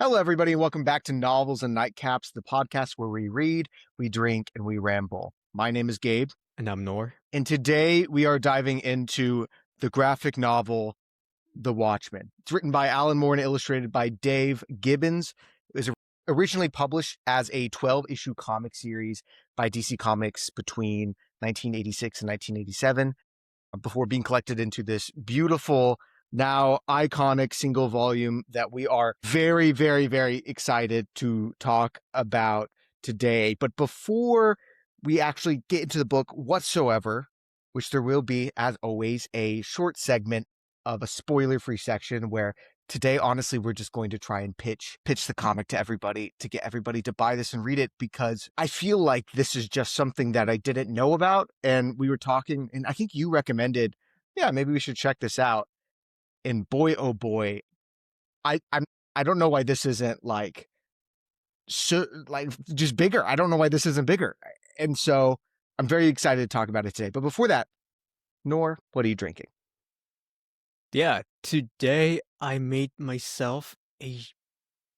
Hello, everybody, and welcome back to Novels and Nightcaps, the podcast where we read, we drink, and we ramble. My name is Gabe. And I'm Nor. And today we are diving into the graphic novel, The Watchmen. It's written by Alan Moore and illustrated by Dave Gibbons. It was originally published as a 12-issue comic series by DC Comics between 1986 and 1987, before being collected into this beautiful, now iconic single volume that we are very, very, very excited to talk about today. But before we actually get into the book whatsoever, which there will be, as always, a short segment of a spoiler-free section where today, honestly, we're just going to try and pitch the comic to everybody, to get everybody to buy this and read it, because I feel like this is just something that I didn't know about. And we were talking, and I think you recommended, yeah, maybe we should check this out. And boy, oh boy, I don't know why this isn't like just bigger. I don't know why this isn't bigger. And so I'm very excited to talk about it today. But before that, Nor, what are you drinking? Yeah, today I made myself a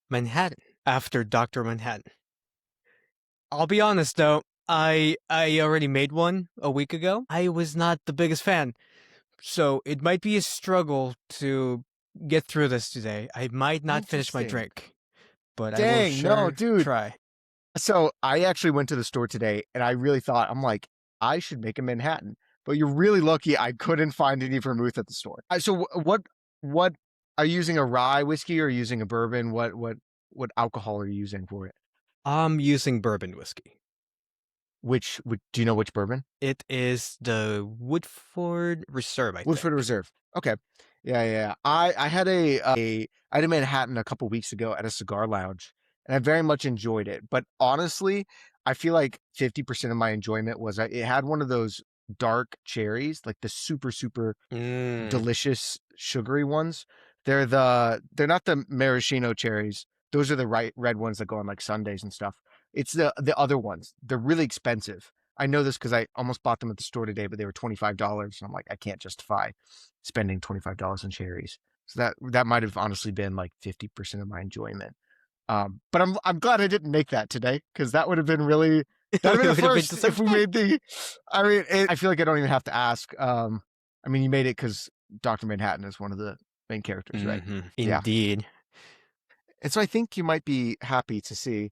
Manhattan after Dr. Manhattan. I'll be honest though, I already made one a week ago. I was not the biggest fan, so it might be a struggle to get through this today. I might not finish my drink, but I will try. So I actually went to the store today and I really thought, I'm like, I should make a Manhattan. But you're really lucky I couldn't find any vermouth at the store. So what are you using, a rye whiskey or are you using a bourbon? What alcohol are you using for it? I'm using bourbon whiskey. Do you know which bourbon? It is the Woodford Reserve, I think. Woodford Reserve. Okay. Yeah. I had a Manhattan a couple weeks ago at a cigar lounge and I very much enjoyed it. But honestly, I feel like 50% of my enjoyment was it had one of those dark cherries, like the super, super delicious sugary ones. They're not the maraschino cherries. Those are the red ones that go on like sundaes and stuff. It's the other ones. They're really expensive. I know this because I almost bought them at the store today, but they were $25. And I'm like, I can't justify spending $25 on cherries. So that might have honestly been like 50% of my enjoyment. But I'm glad I didn't make that today, because that would have been really, that would have been the first if we made the, I feel like I don't even have to ask. You made it because Dr. Manhattan is one of the main characters, right? Indeed. Yeah. And so I think you might be happy to see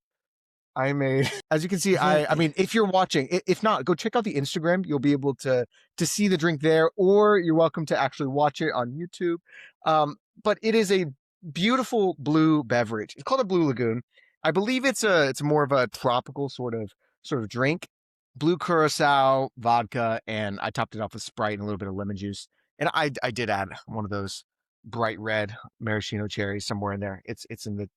I made, as you can see, if you're watching, if not, go check out the Instagram. You'll be able to see the drink there, or you're welcome to actually watch it on YouTube. But it is a beautiful blue beverage. It's called a Blue Lagoon. I believe it's more of a tropical sort of drink. Blue curacao, vodka, and I topped it off with Sprite and a little bit of lemon juice. And I did add one of those bright red maraschino cherries somewhere in there. It's in the,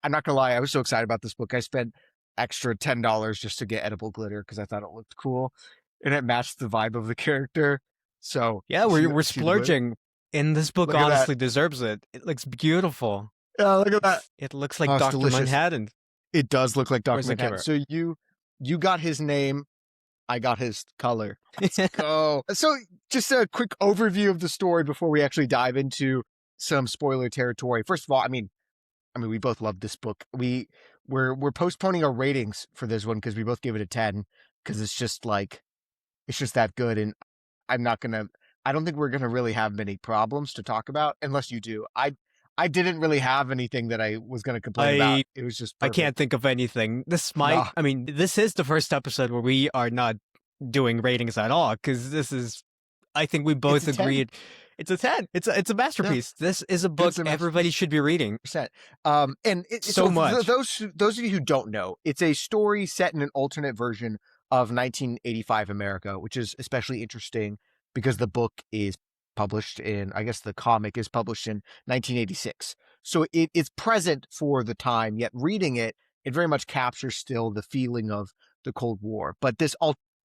I'm not gonna lie, I was so excited about this book. I spent extra $10 just to get edible glitter because I thought it looked cool and it matched the vibe of the character. So yeah, we're splurging, and this book honestly deserves it. It looks beautiful. Yeah, look at that. It looks like Dr. Manhattan. It does look like Dr. Manhattan. So you got his name, I got his color. Let's go. So just a quick overview of the story before we actually dive into some spoiler territory. First of all, we both love this book. We're postponing our ratings for this one because we both gave it a 10 because it's just that good. And I don't think we're gonna really have many problems to talk about unless you do. I didn't really have anything that I was gonna complain about. It was just perfect. I can't think of anything. This is the first episode where we are not doing ratings at all, because this is, I think we both agreed. It's a 10. It's a masterpiece. Yeah. This is a book everybody should be reading. And so much. Those of you who don't know, it's a story set in an alternate version of 1985 America, which is especially interesting because the book is published in, I guess the comic is published in 1986. So it is present for the time, yet reading it very much captures still the feeling of the Cold War. But this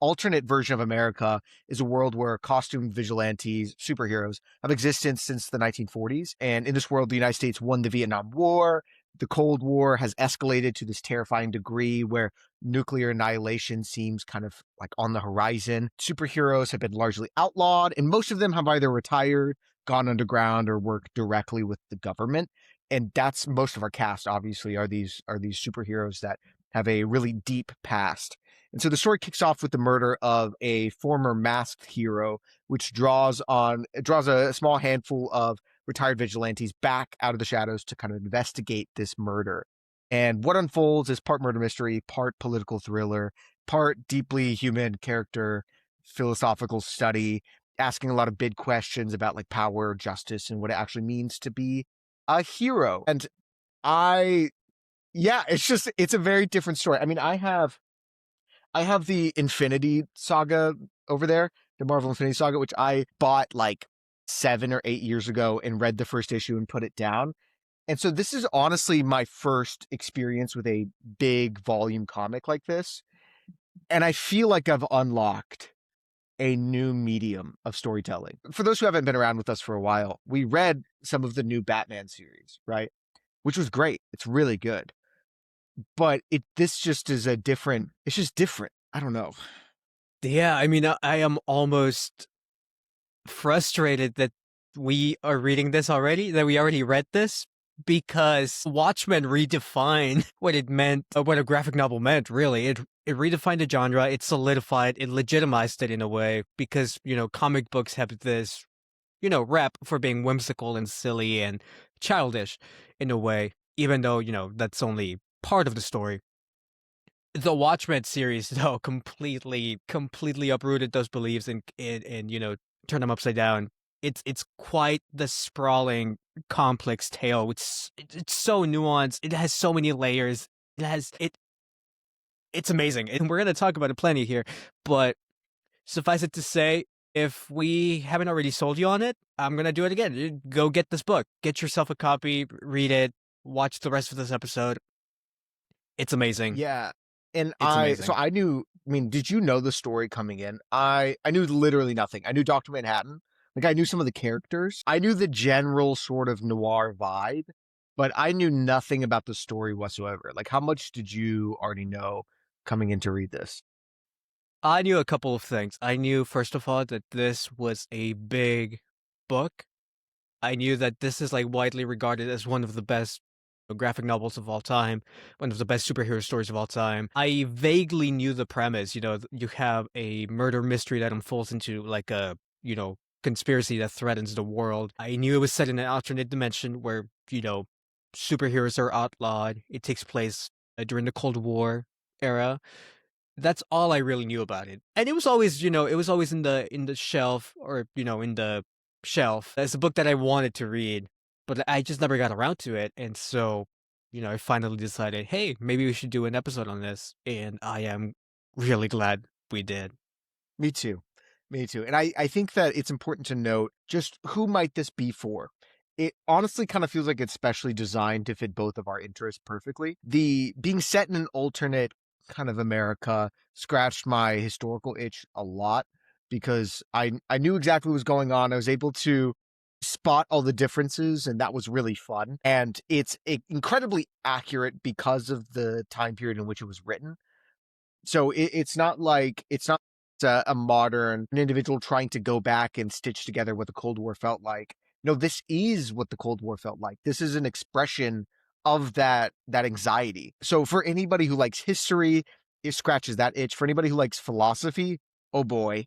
alternate version of America is a world where costumed vigilantes, superheroes, have existed since the 1940s. And in this world, the United States won the Vietnam War. The Cold War has escalated to this terrifying degree where nuclear annihilation seems kind of like on the horizon. Superheroes have been largely outlawed, and most of them have either retired, gone underground, or worked directly with the government. and that's most of our cast. Obviously, are these superheroes that have a really deep past. And so the story kicks off with the murder of a former masked hero, which draws a small handful of retired vigilantes back out of the shadows to kind of investigate this murder. And what unfolds is part murder mystery, part political thriller, part deeply human character philosophical study, asking a lot of big questions about like power, justice, and what it actually means to be a hero. And I yeah, it's a very different story. I mean, I have the Infinity Saga over there, the Marvel Infinity Saga, which I bought like 7 or 8 years ago and read the first issue and put it down. And so this is honestly my first experience with a big volume comic like this. And I feel like I've unlocked a new medium of storytelling. For those who haven't been around with us for a while, we read some of the new Batman series, right? Which was great. It's really good. But this just is it's just different. I don't know. Yeah, I mean, I am almost frustrated that we are reading this already, that we already read this, because Watchmen redefined what it meant, what a graphic novel meant, really. It redefined the genre, it solidified, it legitimized it in a way, because, comic books have this, rep for being whimsical and silly and childish in a way, even though, that's only part of the story. The Watchmen series, though, completely uprooted those beliefs and turned them upside down. It's quite the sprawling, complex tale. It's so nuanced. It has so many layers. It's amazing, and we're gonna talk about it plenty here. But suffice it to say, if we haven't already sold you on it, I'm gonna do it again. Go get this book. Get yourself a copy. Read it. Watch the rest of this episode. It's amazing. Yeah. And It's so amazing. I knew, I mean, did you know the story coming in? I knew literally nothing. I knew Dr. Manhattan. Like I knew some of the characters. I knew the general sort of noir vibe, but I knew nothing about the story whatsoever. Like how much did you already know coming in to read this? I knew a couple of things. I knew, first of all, that this was a big book. I knew that this is like widely regarded as one of the best graphic novels of all time, one of the best superhero stories of all time. I vaguely knew the premise. You have a murder mystery that unfolds into like a, conspiracy that threatens the world. I knew it was set in an alternate dimension where, superheroes are outlawed. It takes place during the Cold War era. That's all I really knew about it. And it was always, it was always in the shelf, or, in the shelf as a book that I wanted to read, but I just never got around to it. And so, I finally decided, hey, maybe we should do an episode on this. And I am really glad we did. Me too. Me too. And I think that it's important to note just who might this be for. It honestly kind of feels like it's specially designed to fit both of our interests perfectly. The being set in an alternate kind of America scratched my historical itch a lot because I knew exactly what was going on. I was able to spot all the differences and that was really fun. And it's incredibly accurate because of the time period in which it was written. So it's not a modern an individual trying to go back and stitch together what the Cold War felt like. No, this is what the Cold War felt like. This is an expression of that anxiety. So for anybody who likes history, it scratches that itch. For anybody who likes philosophy, oh boy,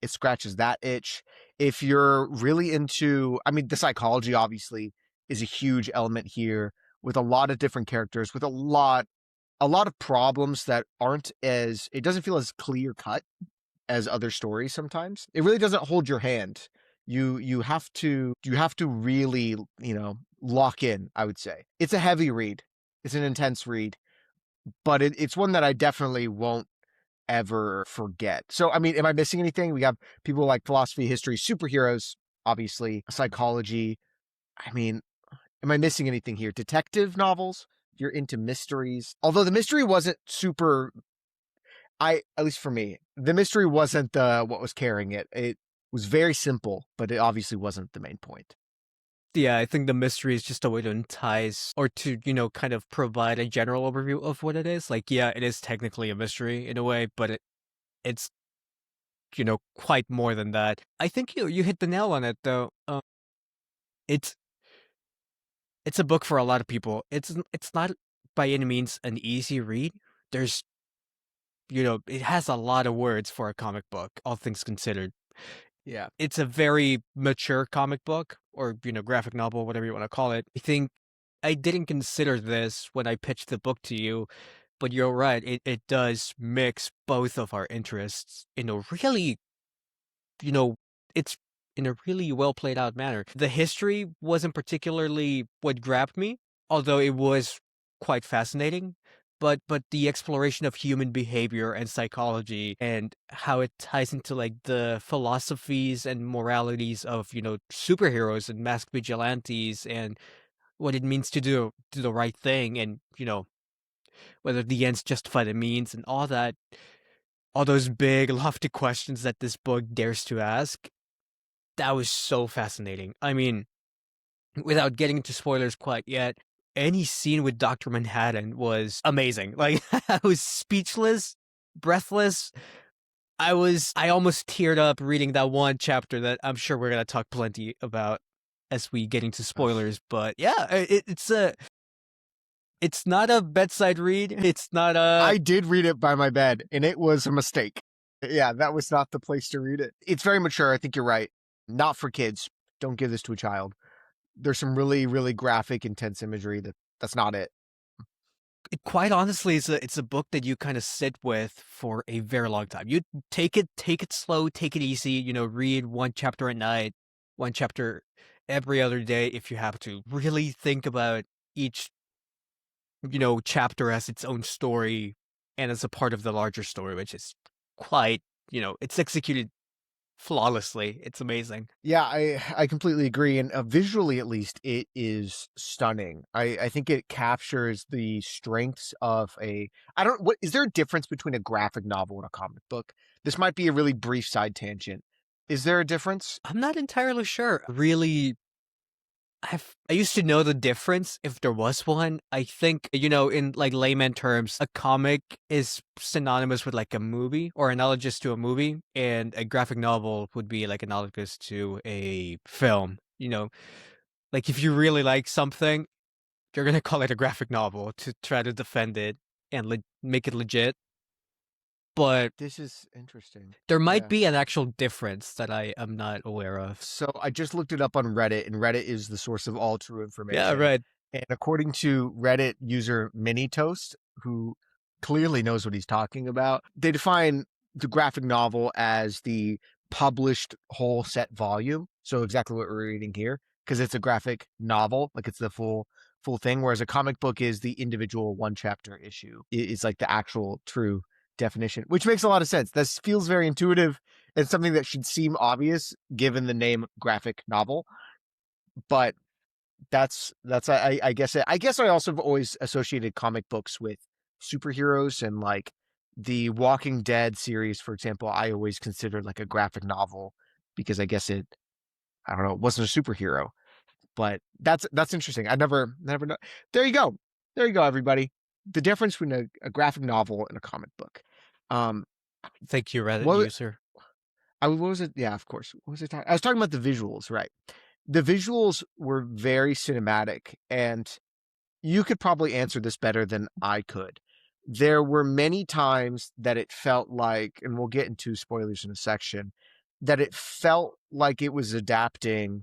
it scratches that itch. If you're really into, I mean, the psychology obviously is a huge element here with a lot of different characters, with a lot of problems that aren't as it doesn't feel as clear cut as other stories sometimes. It really doesn't hold your hand. You have to really, lock in, I would say. It's a heavy read. It's an intense read, but it's one that I definitely won't ever forget. So I mean, am I missing anything? We have people like philosophy, history, superheroes, obviously, psychology. I mean, am I missing anything here? Detective novels? If you're into mysteries. Although the mystery wasn't super at least for me, the mystery wasn't what was carrying it. It was very simple, but it obviously wasn't the main point. Yeah, I think the mystery is just a way to entice or to, kind of provide a general overview of what it is. Like, yeah, it is technically a mystery in a way, but it's, quite more than that. I think you hit the nail on it though. It's It's a book for a lot of people. It's not by any means an easy read. There's it has a lot of words for a comic book, all things considered. Yeah. It's a very mature comic book or, graphic novel, whatever you want to call it. I think I didn't consider this when I pitched the book to you, but you're right. It does mix both of our interests in a really, you know, it's in a really well played out manner. The history wasn't particularly what grabbed me, although it was quite fascinating. But the exploration of human behavior and psychology and how it ties into like the philosophies and moralities of, superheroes and masked vigilantes and what it means to do the right thing and, whether the ends justify the means and all those big lofty questions that this book dares to ask. That was so fascinating. I mean, without getting into spoilers quite yet, any scene with Dr. Manhattan was amazing. Like, I was speechless, breathless. I almost teared up reading that one chapter that I'm sure we're going to talk plenty about as we get into spoilers. But yeah, it's not a bedside read. It's not a. I did read it by my bed, and it was a mistake. Yeah, that was not the place to read it. It's very mature. I think you're right. Not for kids. Don't give this to a child. There's some really, really graphic, intense imagery that's not it. Quite honestly, it's a book that you kind of sit with for a very long time. You take it slow, take it easy. Read one chapter at night, one chapter every other day if you have to. Really think about each chapter as its own story and as a part of the larger story, which is quite it's executed flawlessly. It's amazing. Yeah, I completely agree. And visually, at least, it is stunning. I think it captures the strengths of a. I don't. What is there a difference between a graphic novel and a comic book? This might be a really brief side tangent. Is there a difference? I'm not entirely sure. Really, I used to know the difference if there was one. I think, in like layman terms, a comic is synonymous with like a movie or analogous to a movie, and a graphic novel would be like analogous to a film. Like if you really like something, you're gonna call it a graphic novel to try to defend it and make it legit. But This is interesting. there might Yeah. be an actual difference that I am not aware of. So I just looked it up on Reddit, and Reddit is the source of all true Yeah, information. right. And according to Reddit user Mini Toast, who clearly knows what he's talking about, they define the graphic novel as the published whole set volume. So exactly what we're reading here, because it's a graphic novel, like it's the full thing. Whereas a comic book is the individual one chapter issue. It's like the actual true definition, which makes a lot of sense. This feels very intuitive and something that should seem obvious given the name graphic novel. But that's I guess I guess I also have always associated comic books with superheroes and like the Walking Dead series, for example. I always considered like a graphic novel because I guess I don't know, it wasn't a superhero. But that's interesting. I never know. There you go. There you go, everybody. The difference between a graphic novel and a comic book. Um, Thank you, Reddit what user. what was it? Yeah, of course. What was I talking? I was talking about the visuals, right? The visuals were very cinematic, and you could probably answer this better than I could. There were many times that it felt like, and we'll get into spoilers in a section, that it felt like it was adapting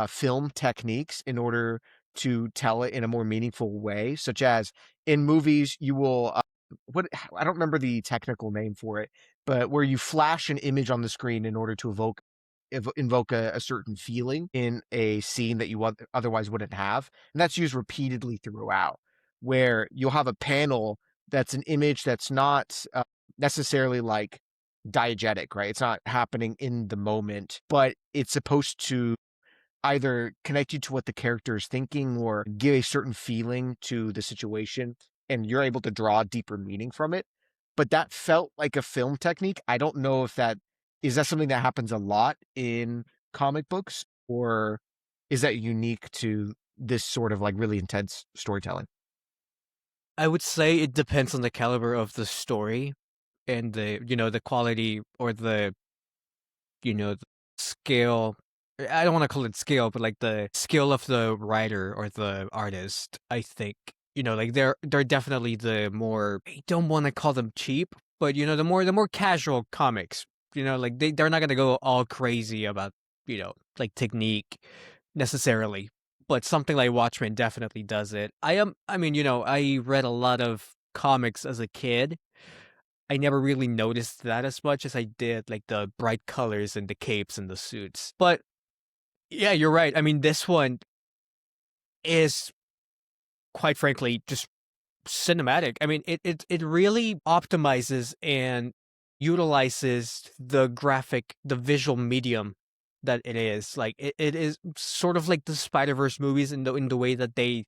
film techniques in order to tell it in a more meaningful way, such as in movies, you will, what, I don't remember the technical name for it, but where you flash an image on the screen in order to invoke a certain feeling in a scene that you otherwise wouldn't have. And that's used repeatedly throughout, where you'll have a panel that's an image that's not necessarily like diegetic, right? It's not happening in the moment, but it's supposed to either connect you to what the character is thinking or give a certain feeling to the situation, and you're able to draw deeper meaning from it. But that felt like a film technique. I don't know if that is that something that happens a lot in comic books, or is that unique to this sort of like really intense storytelling? I would say it depends on the caliber of the story and the quality or the scale I don't want to call it skill, but like the skill of the writer or the artist, I think, like they're definitely the more, I don't want to call them cheap, but the more casual comics, like they're not gonna go all crazy about, like technique necessarily. But something like Watchmen definitely does it. I mean, I read a lot of comics as a kid. I never really noticed that as much as I did like the bright colors and the capes and the suits. But yeah, you're right. I mean, this one is quite frankly just cinematic. I mean, it really optimizes and utilizes the visual medium that it is. Like it is sort of like the Spider-Verse movies in the way that they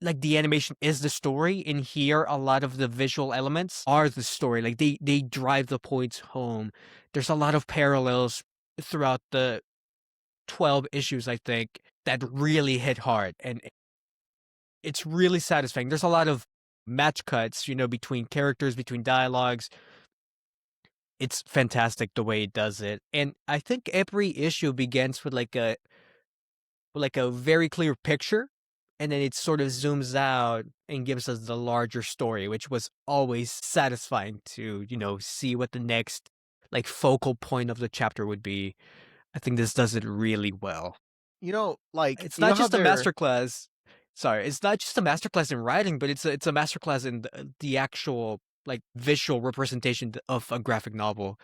like the animation is the story. In here, a lot of the visual elements are the story. Like they drive the points home. There's a lot of parallels throughout the 12 issues, I think, that really hit hard. And it's really satisfying. There's a lot of match cuts, between characters, between dialogues. It's fantastic the way it does it. And I think every issue begins with like a very clear picture, and then it sort of zooms out and gives us the larger story, which was always satisfying to, see what the next like focal point of the chapter would be. I think this does it really well. Like, It's you not know how just a they're masterclass. Sorry, it's not just a masterclass in writing, but it's a masterclass in the actual like visual representation of a graphic novel.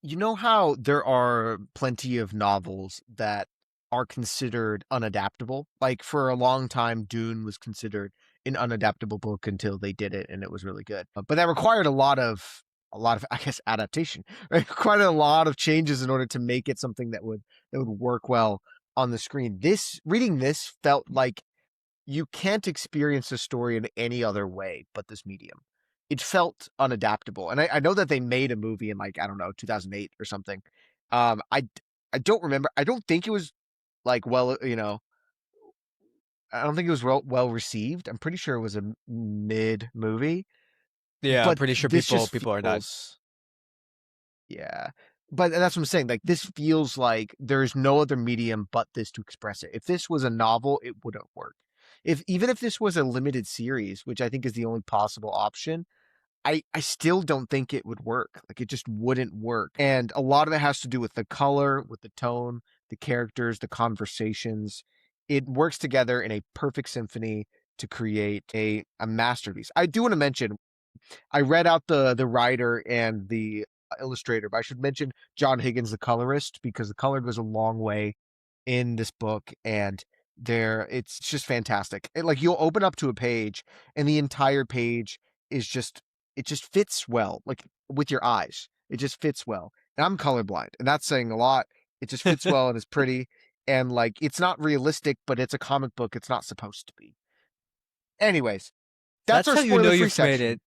you know how there are plenty of novels that are considered unadaptable? Like, for a long time, Dune was considered an unadaptable book until they did it, and it was really good. But that required a lot of, I guess, adaptation. Right? Quite a lot of changes in order to make it something that would work well on the screen. Reading this felt like you can't experience a story in any other way but this medium. It felt unadaptable. And I know that they made a movie in, like, I don't know, 2008 or something. I don't remember. I don't think it was like, I don't think it was well received. I'm pretty sure it was a mid movie, Yeah, I'm but pretty sure this just people are not. feels, yeah. But that's what I'm saying. Like, this feels like there's no other medium but this to express it. If this was a novel, it wouldn't work. Even if this was a limited series, which I think is the only possible option, I still don't think it would work. Like, it just wouldn't work. And a lot of it has to do with the color, with the tone, the characters, the conversations. It works together in a perfect symphony to create a masterpiece. I do want to mention, I read out the writer and the illustrator, but I should mention John Higgins, the colorist, because the color goes a long way in this book, and it's just fantastic. Like, you'll open up to a page, and the entire page is just it just fits well, like with your eyes. It just fits well. And I'm colorblind, and that's saying a lot. It just fits well and is pretty, and like, it's not realistic, but it's a comic book. It's not supposed to be. Anyways, that's That's our how you know spoiler-free you've made section. it.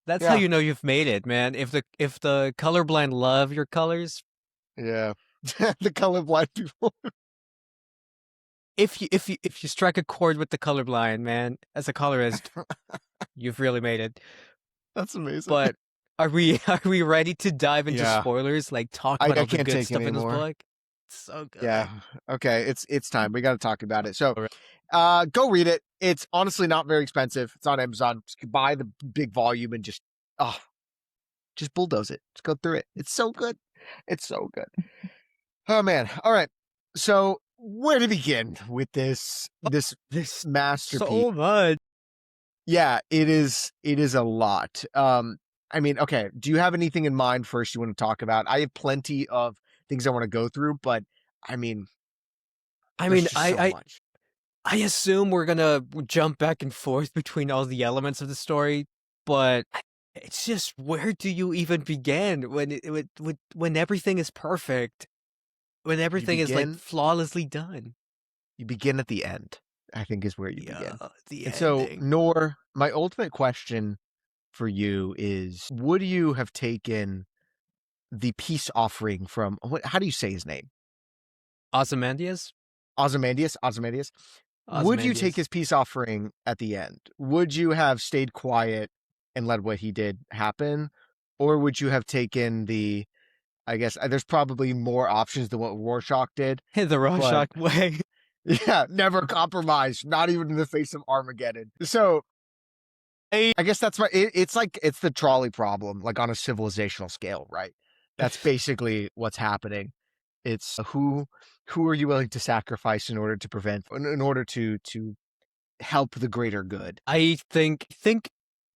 That's how Yeah. you know you've made it, man. If the colorblind love your colors, Yeah. The colorblind people. if you strike a chord with the colorblind, man, as a colorist, you've really made it. That's amazing. But are we ready to dive into Yeah. spoilers? Like talk I about all the can't good take it stuff in this anymore. book? It's so Yeah. good. Okay. It's time. We got to talk about it. So, All right. go read it. It's honestly not very expensive. It's on Amazon. Just buy the big volume and oh, just bulldoze it. Just go through it. It's so good. It's so good. Oh man. All right. So, where to begin with this masterpiece? So much. Yeah, it is a lot. I mean, okay, do you have anything in mind first you want to talk about? I have plenty of things I want to go through, but I mean, I there's mean, just I so I much. I assume we're gonna jump back and forth between all the elements of the story, but it's just where do you even begin when everything is perfect, when You everything is like begin flawlessly done? you begin at the end, I think is where you Yeah, begin. the And so, ending. Nor, my ultimate question for you is, would you have taken the peace offering from how do you say his name? Ozymandias? Ozymandias? Would you take Ozymandias. his peace offering at the end? Would you have stayed quiet and let what he did happen? Or would you have taken the I guess there's probably more options than what Rorschach did, The but Rorschach way. yeah, never compromise, not even in the face of Armageddon. So I guess that's right. It's like it's the trolley problem, like on a civilizational scale, right? That's basically what's happening. It's who are you willing to sacrifice in order to prevent, in order to help the greater good? I think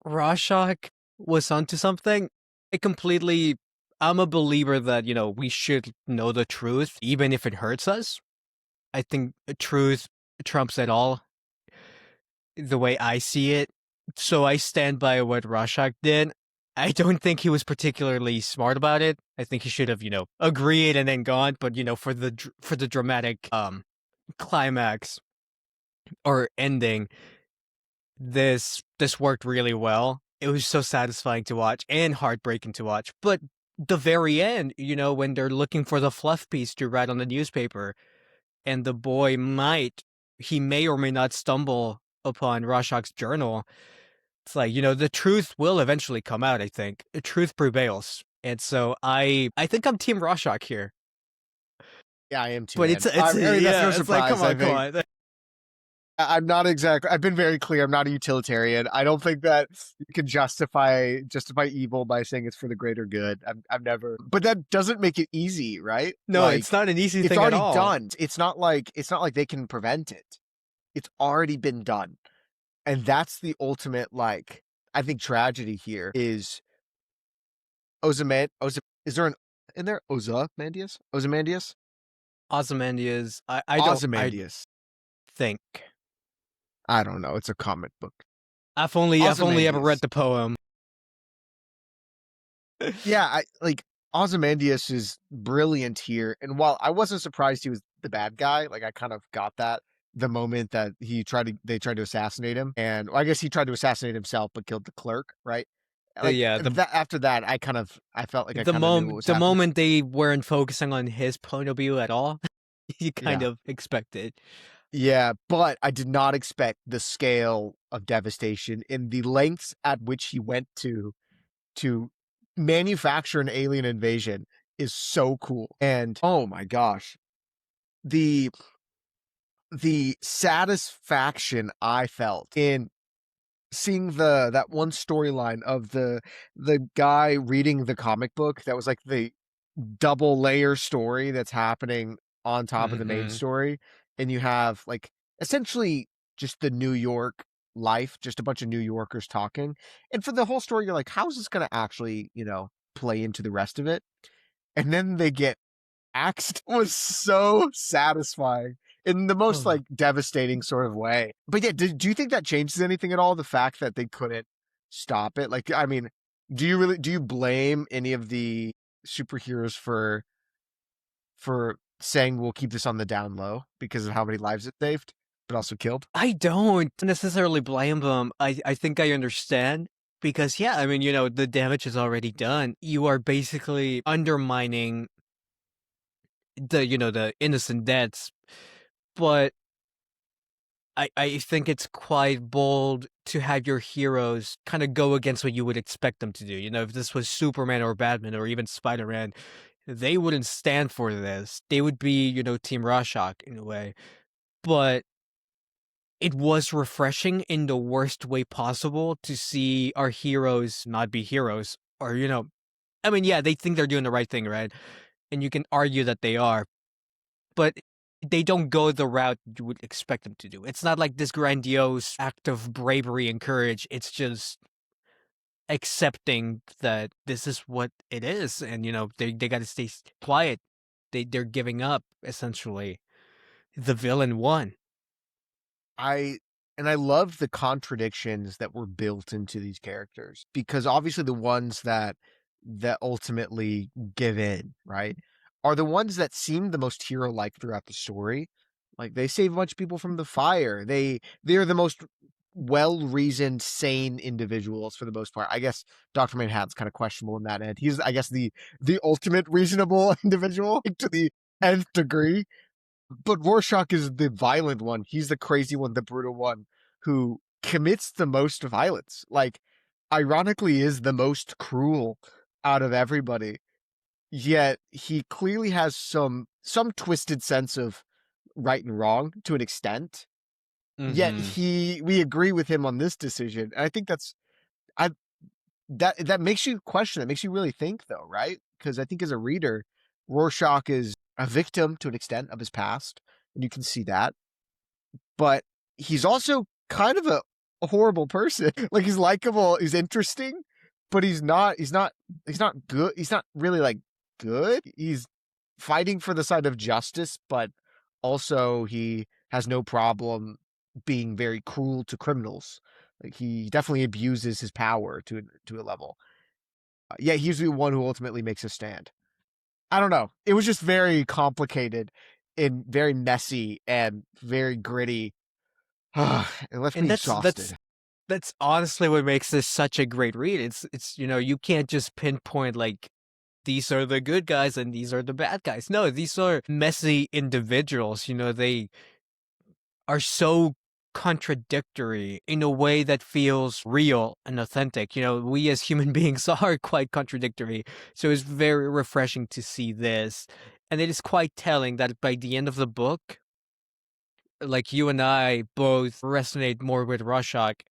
Rorschach was onto something. It completely. I'm a believer that we should know the truth, even if it hurts us. I think the truth trumps it all, the way I see it. So I stand by what Rorschach did. I don't think he was particularly smart about it. I think he should have, agreed and then gone. But for the dramatic climax or ending, this worked really well. It was so satisfying to watch and heartbreaking to watch. But the very end, when they're looking for the fluff piece to write on the newspaper, and the boy he may or may not stumble upon Rorschach's journal. It's like, the truth will eventually come out, I think. The truth prevails. And so I think I'm Team Rorschach here. Yeah, I am too, But man. it's I mean, that's no yeah, it's like, surprise. I come think on. I'm not exactly. I've been very clear. I'm not a utilitarian. I don't think that you can justify evil by saying it's for the greater good. I've never. But that doesn't make it easy, right? No, it's Like not an easy it's thing at already all. done. It's not like they can prevent it. It's already been done, and that's the ultimate. Like I think tragedy here is Is there an in there Ozymandias? Ozymandias? Ozymandias, I Ozymandias. think. I don't know. It's a comic book. I've only ever read Ozymandias. the poem. Yeah, I like Ozymandias is brilliant here. And while I wasn't surprised he was the bad guy, like I kind of got that the moment that they tried to assassinate him. And well, I guess he tried to assassinate himself but killed the clerk, right? Like Yeah, that after that I felt like I the kind of knew what was the happening. moment they weren't focusing on his point of view at all, you kind Yeah. of expected. Yeah, but I did not expect the scale of devastation in the lengths at which he went to manufacture an alien invasion is so cool. And oh my gosh, the the satisfaction I felt in seeing that one storyline of the guy reading the comic book that was like the double layer story that's happening on top of the main Mhm. story, and you have like essentially just the New York life, just a bunch of New Yorkers talking. And for the whole story, you're like, how is this going to actually, play into the rest of it? And then they get axed was so satisfying in the most Oh. like devastating sort of way. But yeah, do you think that changes anything at all? The fact that they couldn't stop it? Like, I mean, do you blame any of the superheroes for saying we'll keep this on the down low because of how many lives it saved, but also killed? I don't necessarily blame them. I think I understand because, yeah, I mean, the damage is already done. You are basically undermining the innocent deaths. But I think it's quite bold to have your heroes kind of go against what you would expect them to do. If this was Superman or Batman or even Spider-Man, they wouldn't stand for this. They would be, Team Rorschach in a way. But it was refreshing in the worst way possible to see our heroes not be heroes. Or, I mean, yeah, they think they're doing the right thing, right? And you can argue that they are, but they don't go the route you would expect them to do. It's not like this grandiose act of bravery and courage. It's just accepting that this is what it is. And, they got to stay quiet. They're giving up, essentially. The villain won. I I love the contradictions that were built into these characters because obviously the ones that ultimately give in, right, are the ones that seem the most hero-like throughout the story. Like they save a bunch of people from the fire. They're the most well-reasoned, sane individuals for the most part. I guess Dr. Manhattan's kind of questionable in that end. He's I guess the ultimate reasonable individual to the nth degree. But Rorschach is the violent one. He's the crazy one, the brutal one who commits the most violence. Like, ironically, is the most cruel out of everybody. yet he clearly has some twisted sense of right and wrong to an extent. Yet Mm-hmm. we agree with him on this decision. And I think I that makes you question, that makes you really think though, right? Because I think as a reader, Rorschach is a victim to an extent of his past, and you can see that. But he's also kind of a horrible person. Like he's likable, he's interesting, but he's not good. He's not really like good. He's fighting for the side of justice, but also he has no problem being very cruel to criminals. Like he definitely abuses his power to a level. Yeah, he's the one who ultimately makes a stand. I don't know. It was just very complicated and very messy and very gritty. It left And me that's exhausted. that's that's honestly what makes this such a great read. It's you can't just pinpoint like these are the good guys and these are the bad guys. No, these are messy individuals. They are so contradictory in a way that feels real and authentic. We as human beings are quite contradictory. So it's very refreshing to see this. And it is quite telling that by the end of the book, like you and I both resonate more with Rorschach,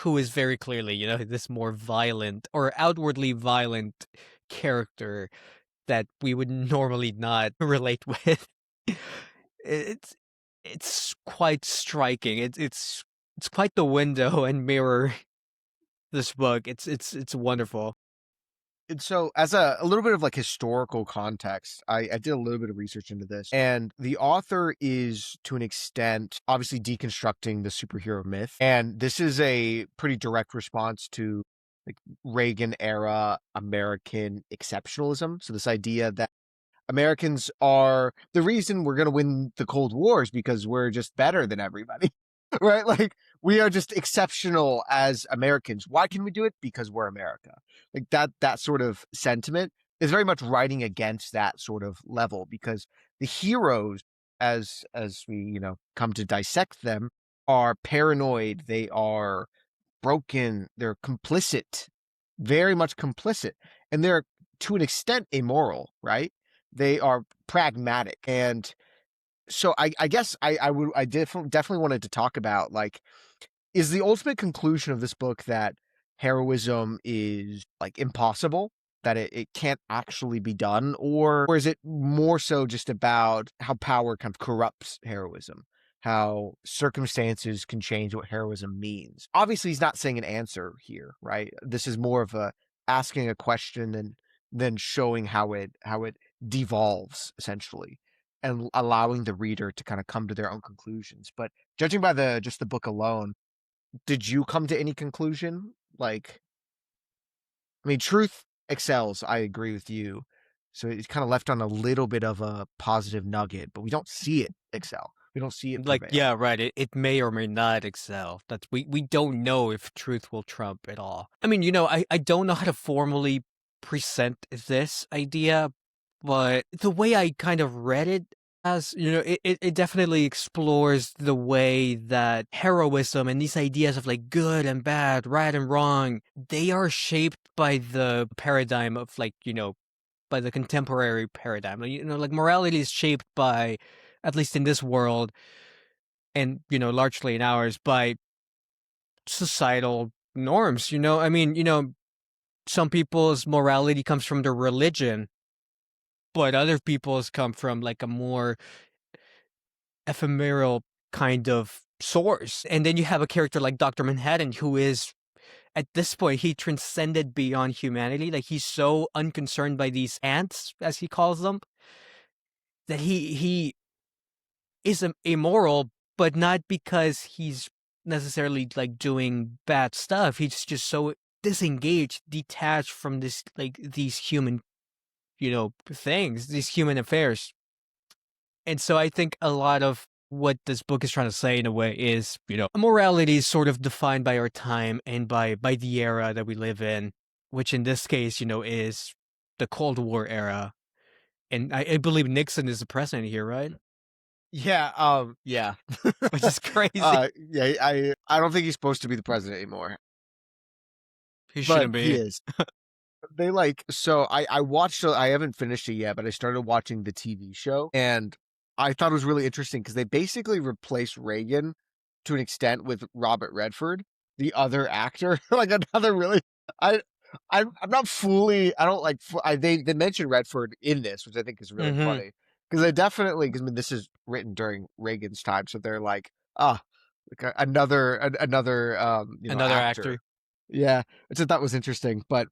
who is very clearly, this more violent or outwardly violent character that we would normally not relate with. It's it's quite striking. It's quite the window and mirror this book. It's wonderful. And so, as a little bit of like historical context, I did a little bit of research into this, and the author is to an extent obviously deconstructing the superhero myth, and this is a pretty direct response to like Reagan era American exceptionalism. So this idea that Americans are the reason we're going to win the Cold War is because we're just better than everybody, right? Like we are just exceptional as Americans. Why can we do it? Because we're America. Like that sort of sentiment is very much writing against that sort of level because the heroes, as we come to dissect them, are paranoid. They are broken. They're complicit, very much complicit, and they're to an extent immoral, right? They are pragmatic, and so I guess I definitely wanted to talk about like is the ultimate conclusion of this book that heroism is like impossible, that it can't actually be done, or is it more so just about how power kind of corrupts heroism, how circumstances can change what heroism means? Obviously he's not saying an answer here, right? This is more of a asking a question and then showing how it devolves essentially and allowing the reader to kind of come to their own conclusions. But judging by the just the book alone, did you come to any conclusion? Like, I mean, truth excels. I agree with you. So it's kind of left on a little bit of a positive nugget, but we don't see it excel. We don't see it Like, prevail. yeah, right. It may or may not excel. That's we don't know if truth will trump it all. I mean, I don't know how to formally present this idea, but the way I kind of read it as, it definitely explores the way that heroism and these ideas of like good and bad, right and wrong, they are shaped by the paradigm of like, by the contemporary paradigm. Like morality is shaped by, at least in this world, and largely in ours, by societal norms. I mean, some people's morality comes from their religion, but other people's come from like a more ephemeral kind of source. And then you have a character like Dr. Manhattan, who is, at this point, he transcended beyond humanity. Like he's so unconcerned by these ants, as he calls them, that he is immoral, but not because he's necessarily like doing bad stuff. He's just so disengaged, detached from this, like these human, things, these human affairs. And so I think a lot of what this book is trying to say in a way is, morality is sort of defined by our time and by the era that we live in, which in this case, is the Cold War era. And I believe Nixon is the president here, right? Yeah, yeah. Which is crazy. Yeah, I don't think he's supposed to be the president anymore, He but shouldn't he be. is. They like so I watched I haven't finished it yet, but I started watching the TV show and I thought it was really interesting because they basically replaced Reagan to an extent with Robert Redford, the other actor. Like another really I I'm not fully I don't like they mentioned Redford in this, which I think is really Hmm. funny. Because they definitely because I mean this is written during Reagan's time, so they're like, ah, like another Another actor. actor. Yeah, which I thought was interesting. But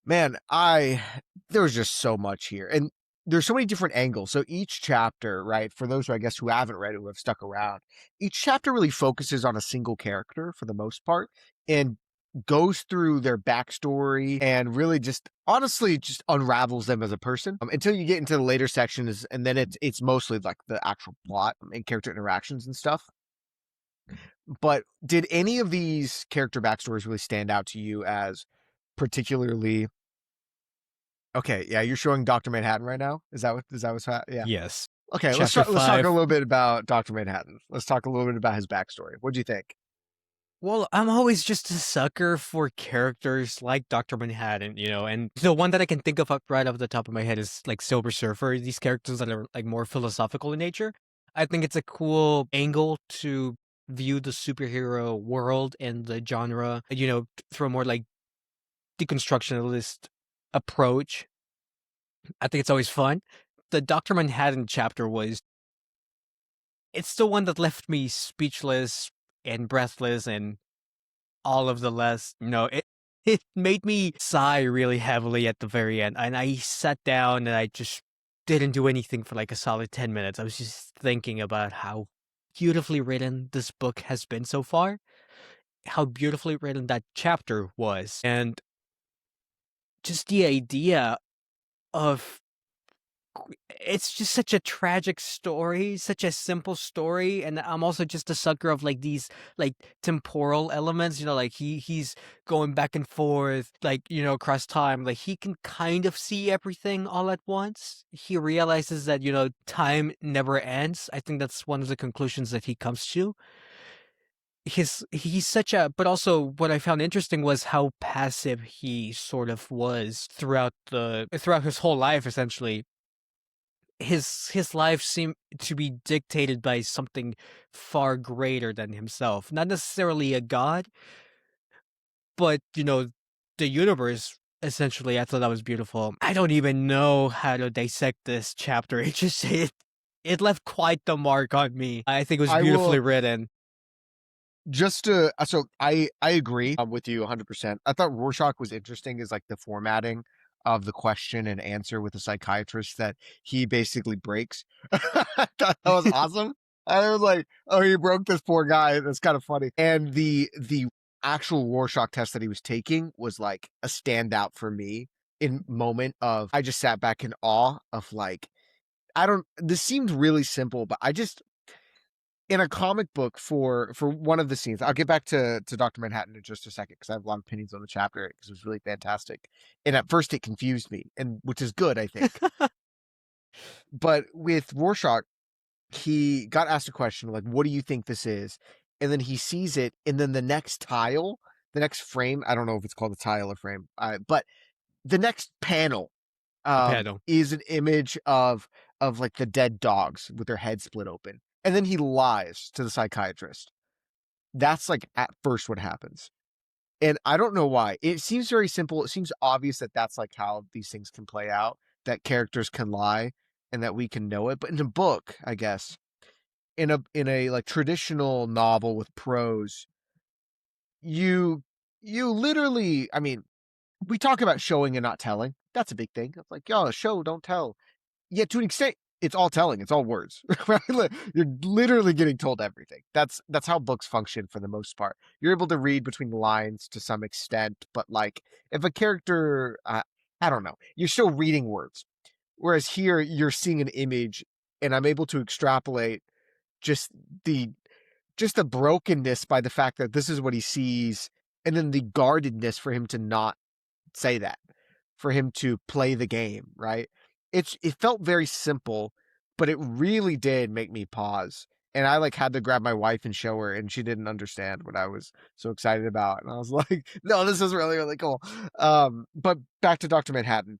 man, I there was just so much here, and there's so many different angles. So each chapter, right, for those who I guess who haven't read it, who have stuck around, each chapter really focuses on a single character for the most part, and goes through their backstory and really just honestly just unravels them as a person until you get into the later sections, and then it's mostly like the actual plot and character interactions and stuff. But did any of these character backstories really stand out to you as particularly okay? Yeah, you're showing Doctor Manhattan right now. Is that what's yeah? Yes. Okay, Chapter let's talk a 5. little bit about Doctor Manhattan. Let's talk a little bit about his backstory. What do you think? Well, I'm always just a sucker for characters like Dr. Manhattan, and the one that I can think of up right off the top of my head is like Silver Surfer, these characters that are like more philosophical in nature. I think it's a cool angle to view the superhero world and the genre, through a more like deconstructionalist approach. I think it's always fun. The Dr. Manhattan chapter was it's the one that left me speechless and breathless and all of the less, it made me sigh really heavily at the very end, and I sat down and I just didn't do anything for like a solid 10 minutes. I was just thinking about how beautifully written this book has been so far, how beautifully written that chapter was, and just the idea of it's just such a tragic story, such a simple story, and I'm also just a sucker of like these like temporal elements, like he's going back and forth like, across time. Like he can kind of see everything all at once. He realizes that, time never ends. I think that's one of the conclusions that he comes to. He's such a but also what I found interesting was how passive he sort of was throughout his whole life essentially. His life seemed to be dictated by something far greater than himself. Not necessarily a god, but the universe essentially. I thought that was beautiful. I don't even know how to dissect this chapter. It left quite the mark on me. I think it was I beautifully will written. just to so I agree with you 100%. I thought Rorschach was interesting is like the formatting of the question and answer with the psychiatrist that he basically breaks. I thought that was awesome. I was like, oh, he broke this poor guy. That's kind of funny. And the actual Rorschach test that he was taking was like a standout for me in moment of I just sat back in awe of like I don't this seemed really simple, but I just in a comic book for one of the scenes. I'll get back to Dr. Manhattan in just a second because I have a lot of opinions on the chapter because it was really fantastic. And at first it confused me, and which is good, I think. But with Rorschach, he got asked a question like, "What do you think this is?" And then he sees it, and then the next tile, the next frame, I don't know if it's called a tile or frame, but the next panel A panel. is an image of like the dead dogs with their heads split open. And then he lies to the psychiatrist. That's like at first what happens. And I don't know why. It seems very simple. It seems obvious that that's like how these things can play out, that characters can lie and that we can know it. But in a book, I guess, in a like traditional novel with prose, you you literally, I mean, we talk about showing and not telling. That's a big thing. It's like, yo, show, don't tell. Yet to an extent, it's all telling. It's all words. Right? You're literally getting told everything. That's how books function for the most part. You're able to read between the lines to some extent, but like if a character, I don't know, you're still reading words. Whereas here, you're seeing an image, and I'm able to extrapolate just the just the brokenness by the fact that this is what he sees, and then the guardedness for him to not say that, for him to play the game, right? It felt very simple, but it really did make me pause And I like had to grab my wife and show her, and she didn't understand what I was so excited about. And I was like, no, this is really, really cool. But back to Dr. Manhattan.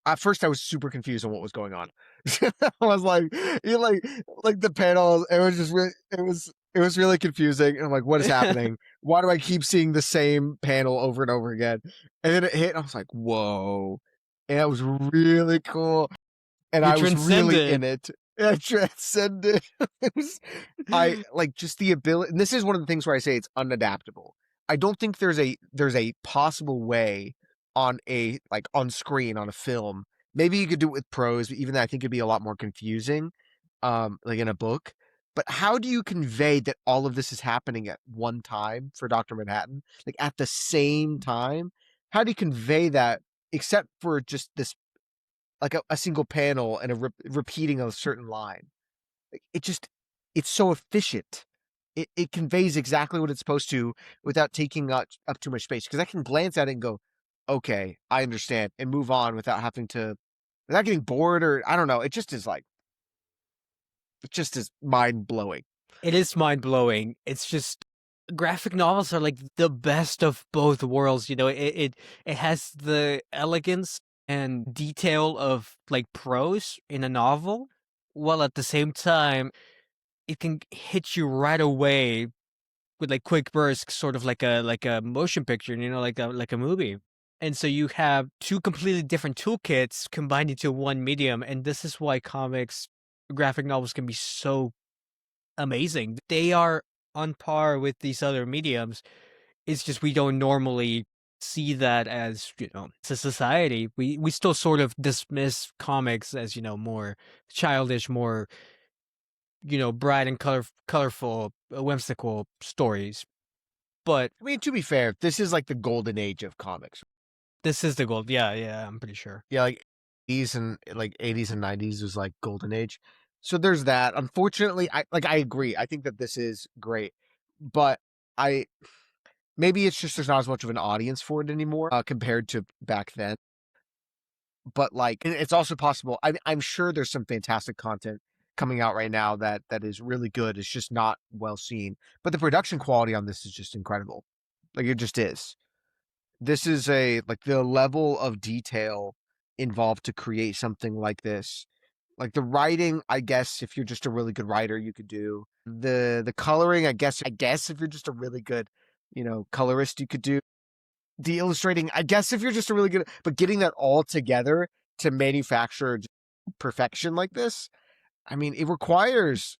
At first I was super confused on what was going on. I was like, you like the panels, it was just really it was really confusing. And I'm like, what is happening? Why do I keep seeing the same panel over and over again? And then it hit, and I was like, whoa. And it was really cool. And You I was really in transcended. it. I transcended. It was I like just the ability, and this is one of the things where I say it's unadaptable. I don't think there's a possible way on a like on screen on a film. Maybe you could do it with prose, but even that I think it'd be a lot more confusing, like in a book. But how do you convey that all of this is happening at one time for Dr. Manhattan? Like at the same time? How do you convey that except for just this like a single panel and a repeating a certain line? It just it's so efficient. It conveys exactly what it's supposed to without taking up too much space. Because I can glance at it and go, okay, I understand, and move on without having to, without getting bored or I don't know. It just is like, it just is mind blowing. It is mind blowing. It's just graphic novels are like the best of both worlds. You know, it has the elegance and detail of like prose in a novel, while at the same time it can hit you right away with like quick bursts, sort of like a motion picture, you know, like a movie. And so you have two completely different toolkits combined into one medium, and this is why comics, graphic novels can be so amazing. They are on par with these other mediums. It's just we don't normally see that as, you know, it's a society. We still sort of dismiss comics as, you know, more childish, more, you know, bright and colorful, whimsical stories. But I mean, to be fair, this is like the golden age of comics. this is the gold. Yeah, yeah, I'm pretty sure. Yeah, like 80s and like 80s and 90s was like golden age. So there's that. Unfortunately, I agree. I think that this is great, but I maybe it's just there's not as much of an audience for it anymore compared to back then. But like, it's also possible. I'm sure there's some fantastic content coming out right now that is really good. It's just not well seen. But the production quality on this is just incredible. Like it just is. This is a like the level of detail involved to create something like this. Like the writing, I guess if you're just a really good writer, you could do. The coloring, I guess if you're just a really good, you know, colorist, you could do. The illustrating, I guess if you're just a really good, but getting that all together to manufacture perfection like this, I mean, it requires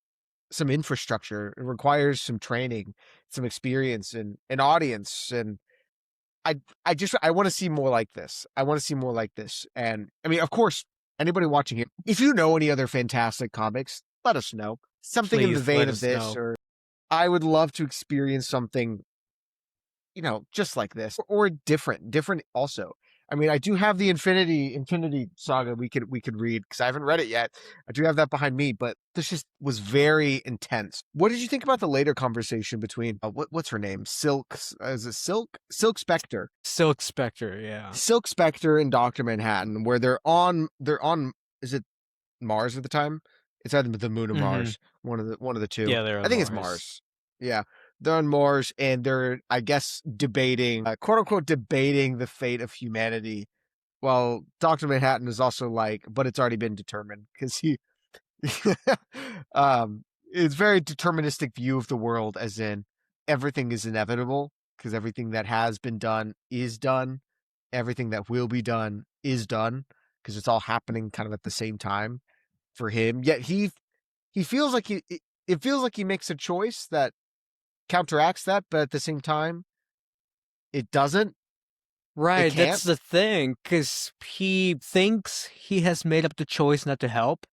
some infrastructure. It requires some training, some experience, and an audience. And I want to see more like this. I want to see more like this. And I mean, of course, anybody watching it, if you know any other fantastic comics, let us know. Something in the Please vein let of us this, know. or I would love to experience something, you know, just like this or different also. I mean, I do have the Infinity Saga we could read because I haven't read it yet. I do have that behind me, but this just was very intense. What did you think about the later conversation between what's her name? Silk, is it Silk Spectre? Silk Spectre, yeah. Silk Spectre and Doctor Manhattan, where they're on is it Mars at the time? It's either the moon or Hmm. Mars, one of the two. Yeah, they're I on think it's Mars. Mars. Yeah, they're on Mars, and they're I guess debating, quote unquote, debating the fate of humanity. Well, Doctor Manhattan is also like, but it's already been determined because he, it's very deterministic view of the world, as in everything is inevitable because everything that has been done is done, everything that will be done is done because it's all happening kind of at the same time for him. Yet he feels like it feels like he makes a choice that counteracts that, but at the same time, it doesn't. It Right, can't. that's the thing, because he thinks he has made up the choice not to help,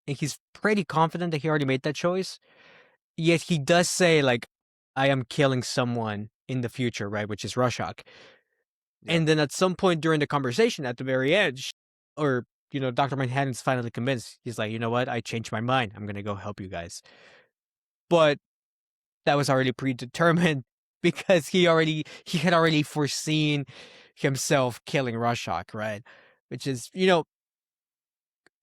and he's pretty confident that he already made that choice. Yet he does say, like, I am killing someone in the future, right, which is Rorschach. Yep. And then at some point during the conversation at the very edge, or, you know, Dr. Manhattan's finally convinced. He's like, you know what, I changed my mind. I'm gonna go help you guys. But that was already predetermined because he had already foreseen himself killing Rorschach, right? Which is, you know,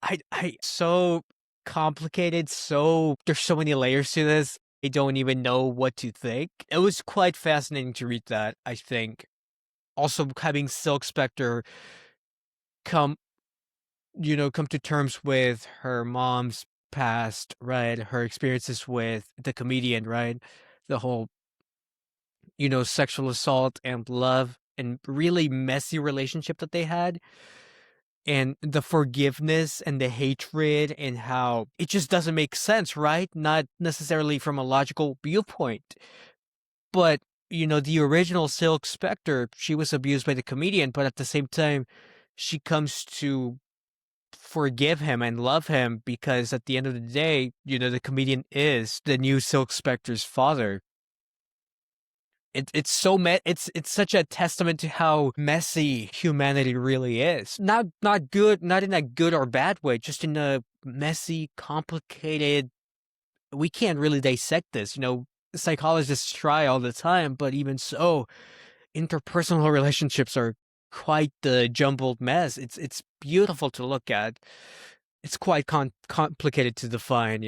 I so complicated. So there's so many layers to this. I don't even know what to think. It was quite fascinating to read that, I think. Also having Silk Spectre come come to terms with her mom's past, right? Her experiences with the comedian, right? The whole, sexual assault and love and really messy relationship that they had, and the forgiveness and the hatred, and how it just doesn't make sense, right? Not necessarily from a logical viewpoint, but the original Silk Spectre, she was abused by the comedian, but at the same time, she comes to forgive him and love him because at the end of the day, the comedian is the new Silk Spectre's father. It's so it's such a testament to how messy humanity really is. Not good, not in a good or bad way, just in a messy, complicated. We can't really dissect this. Psychologists try all the time, but even so, interpersonal relationships are quite the jumbled mess. It's beautiful to look at. It's quite complicated to define.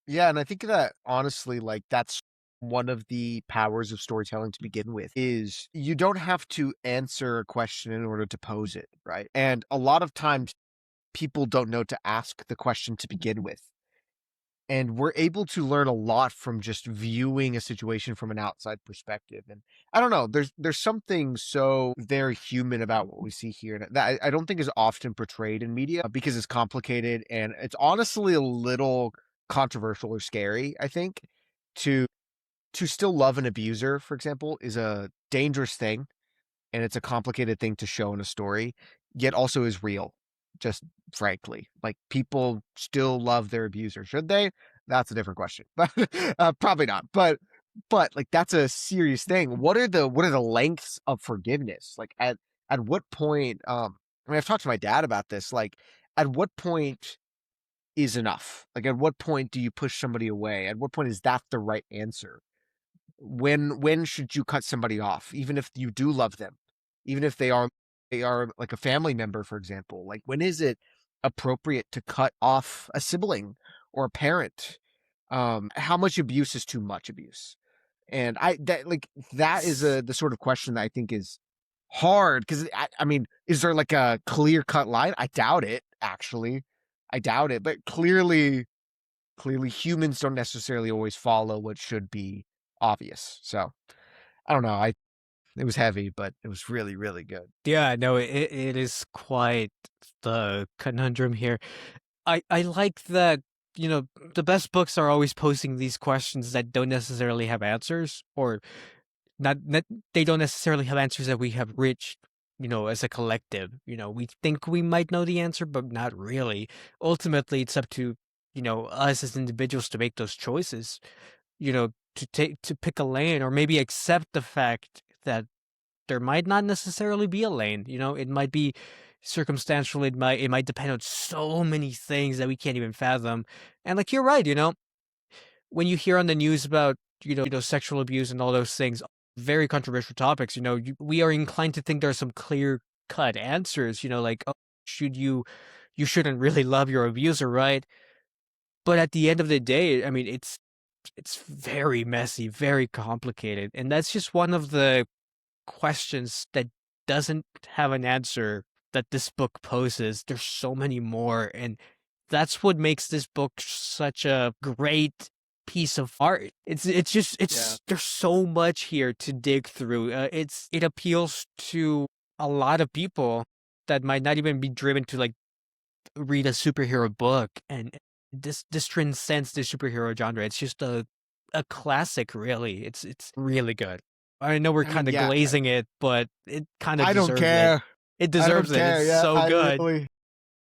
Yeah, and I think that honestly, like that's one of the powers of storytelling to begin with is you don't have to answer a question in order to pose it, right? And a lot of times people don't know to ask the question to begin with. And we're able to learn a lot from just viewing a situation from an outside perspective. And I don't know, there's something so very human about what we see here that I don't think is often portrayed in media because it's complicated and it's honestly a little controversial or scary, I think. To still love an abuser, for example, is a dangerous thing and it's a complicated thing to show in a story, yet also is real. Just frankly, like people still love their abuser. Should they? That's a different question, but probably not. But like that's a serious thing. What are the lengths of forgiveness? Like at what point? I mean, I've talked to my dad about this. Like, at what point is enough? Like, at what point do you push somebody away? At what point is that the right answer? When should you cut somebody off, even if you do love them, even if they are like a family member, for example? Like, when is it appropriate to cut off a sibling or a parent? How much abuse is too much abuse? And that is the sort of question that I think is hard because I mean, is there like a clear cut line? I doubt it, actually. I doubt it, but clearly humans don't necessarily always follow what should be obvious. So I don't know. It was heavy, but it was really, really good. Yeah, no, it is quite the conundrum here. I like that, the best books are always posing these questions that don't necessarily have answers, or not they don't necessarily have answers that we have reached, as a collective. We think we might know the answer, but not really. Ultimately, it's up to, us as individuals to make those choices, to pick a lane, or maybe accept the fact that there might not necessarily be a lane. It might be circumstantial. It might depend on so many things that we can't even fathom. And like you're right, when you hear on the news about sexual abuse and all those things, very controversial topics. We are inclined to think there are some clear cut answers. Like, oh, you shouldn't really love your abuser, right? But at the end of the day, I mean, it's very messy, very complicated, and that's just one of the questions that doesn't have an answer that this book poses. There's so many more, and that's what makes this book such a great piece of art. It's just Yeah. there's so much here to dig through. It appeals to a lot of people that might not even be driven to like read a superhero book, and this transcends the superhero genre. It's just a classic, really. It's really good. I know we're I mean, kind of yeah, glazing it, but it kind of I don't deserves it. care. It I don't deserves it. care. It's Yeah, so good.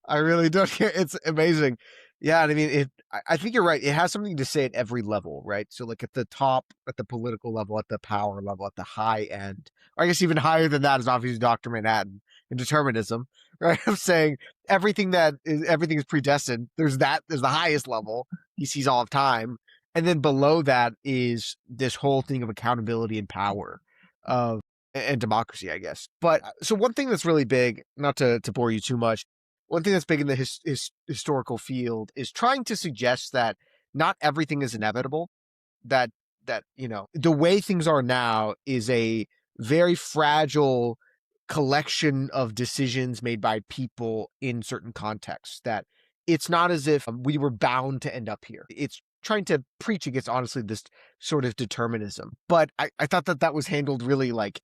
I really don't care. It's amazing. Yeah, and I mean, I think you're right. It has something to say at every level, right? So, like at the top, at the political level, at the power level, at the high end, or I guess even higher than that is obviously Doctor Manhattan and determinism, right? I'm saying everything is predestined. There's the highest level. He sees all of time, and then below that is this whole thing of accountability and power, of and democracy, I guess. But so one thing that's really big, not to bore you too much, one thing that's big in the historical field is trying to suggest that not everything is inevitable. That the way things are now is a very fragile collection of decisions made by people in certain contexts. That it's not as if we were bound to end up here. It's trying to preach against, honestly, this sort of determinism. But I thought that was handled really, like,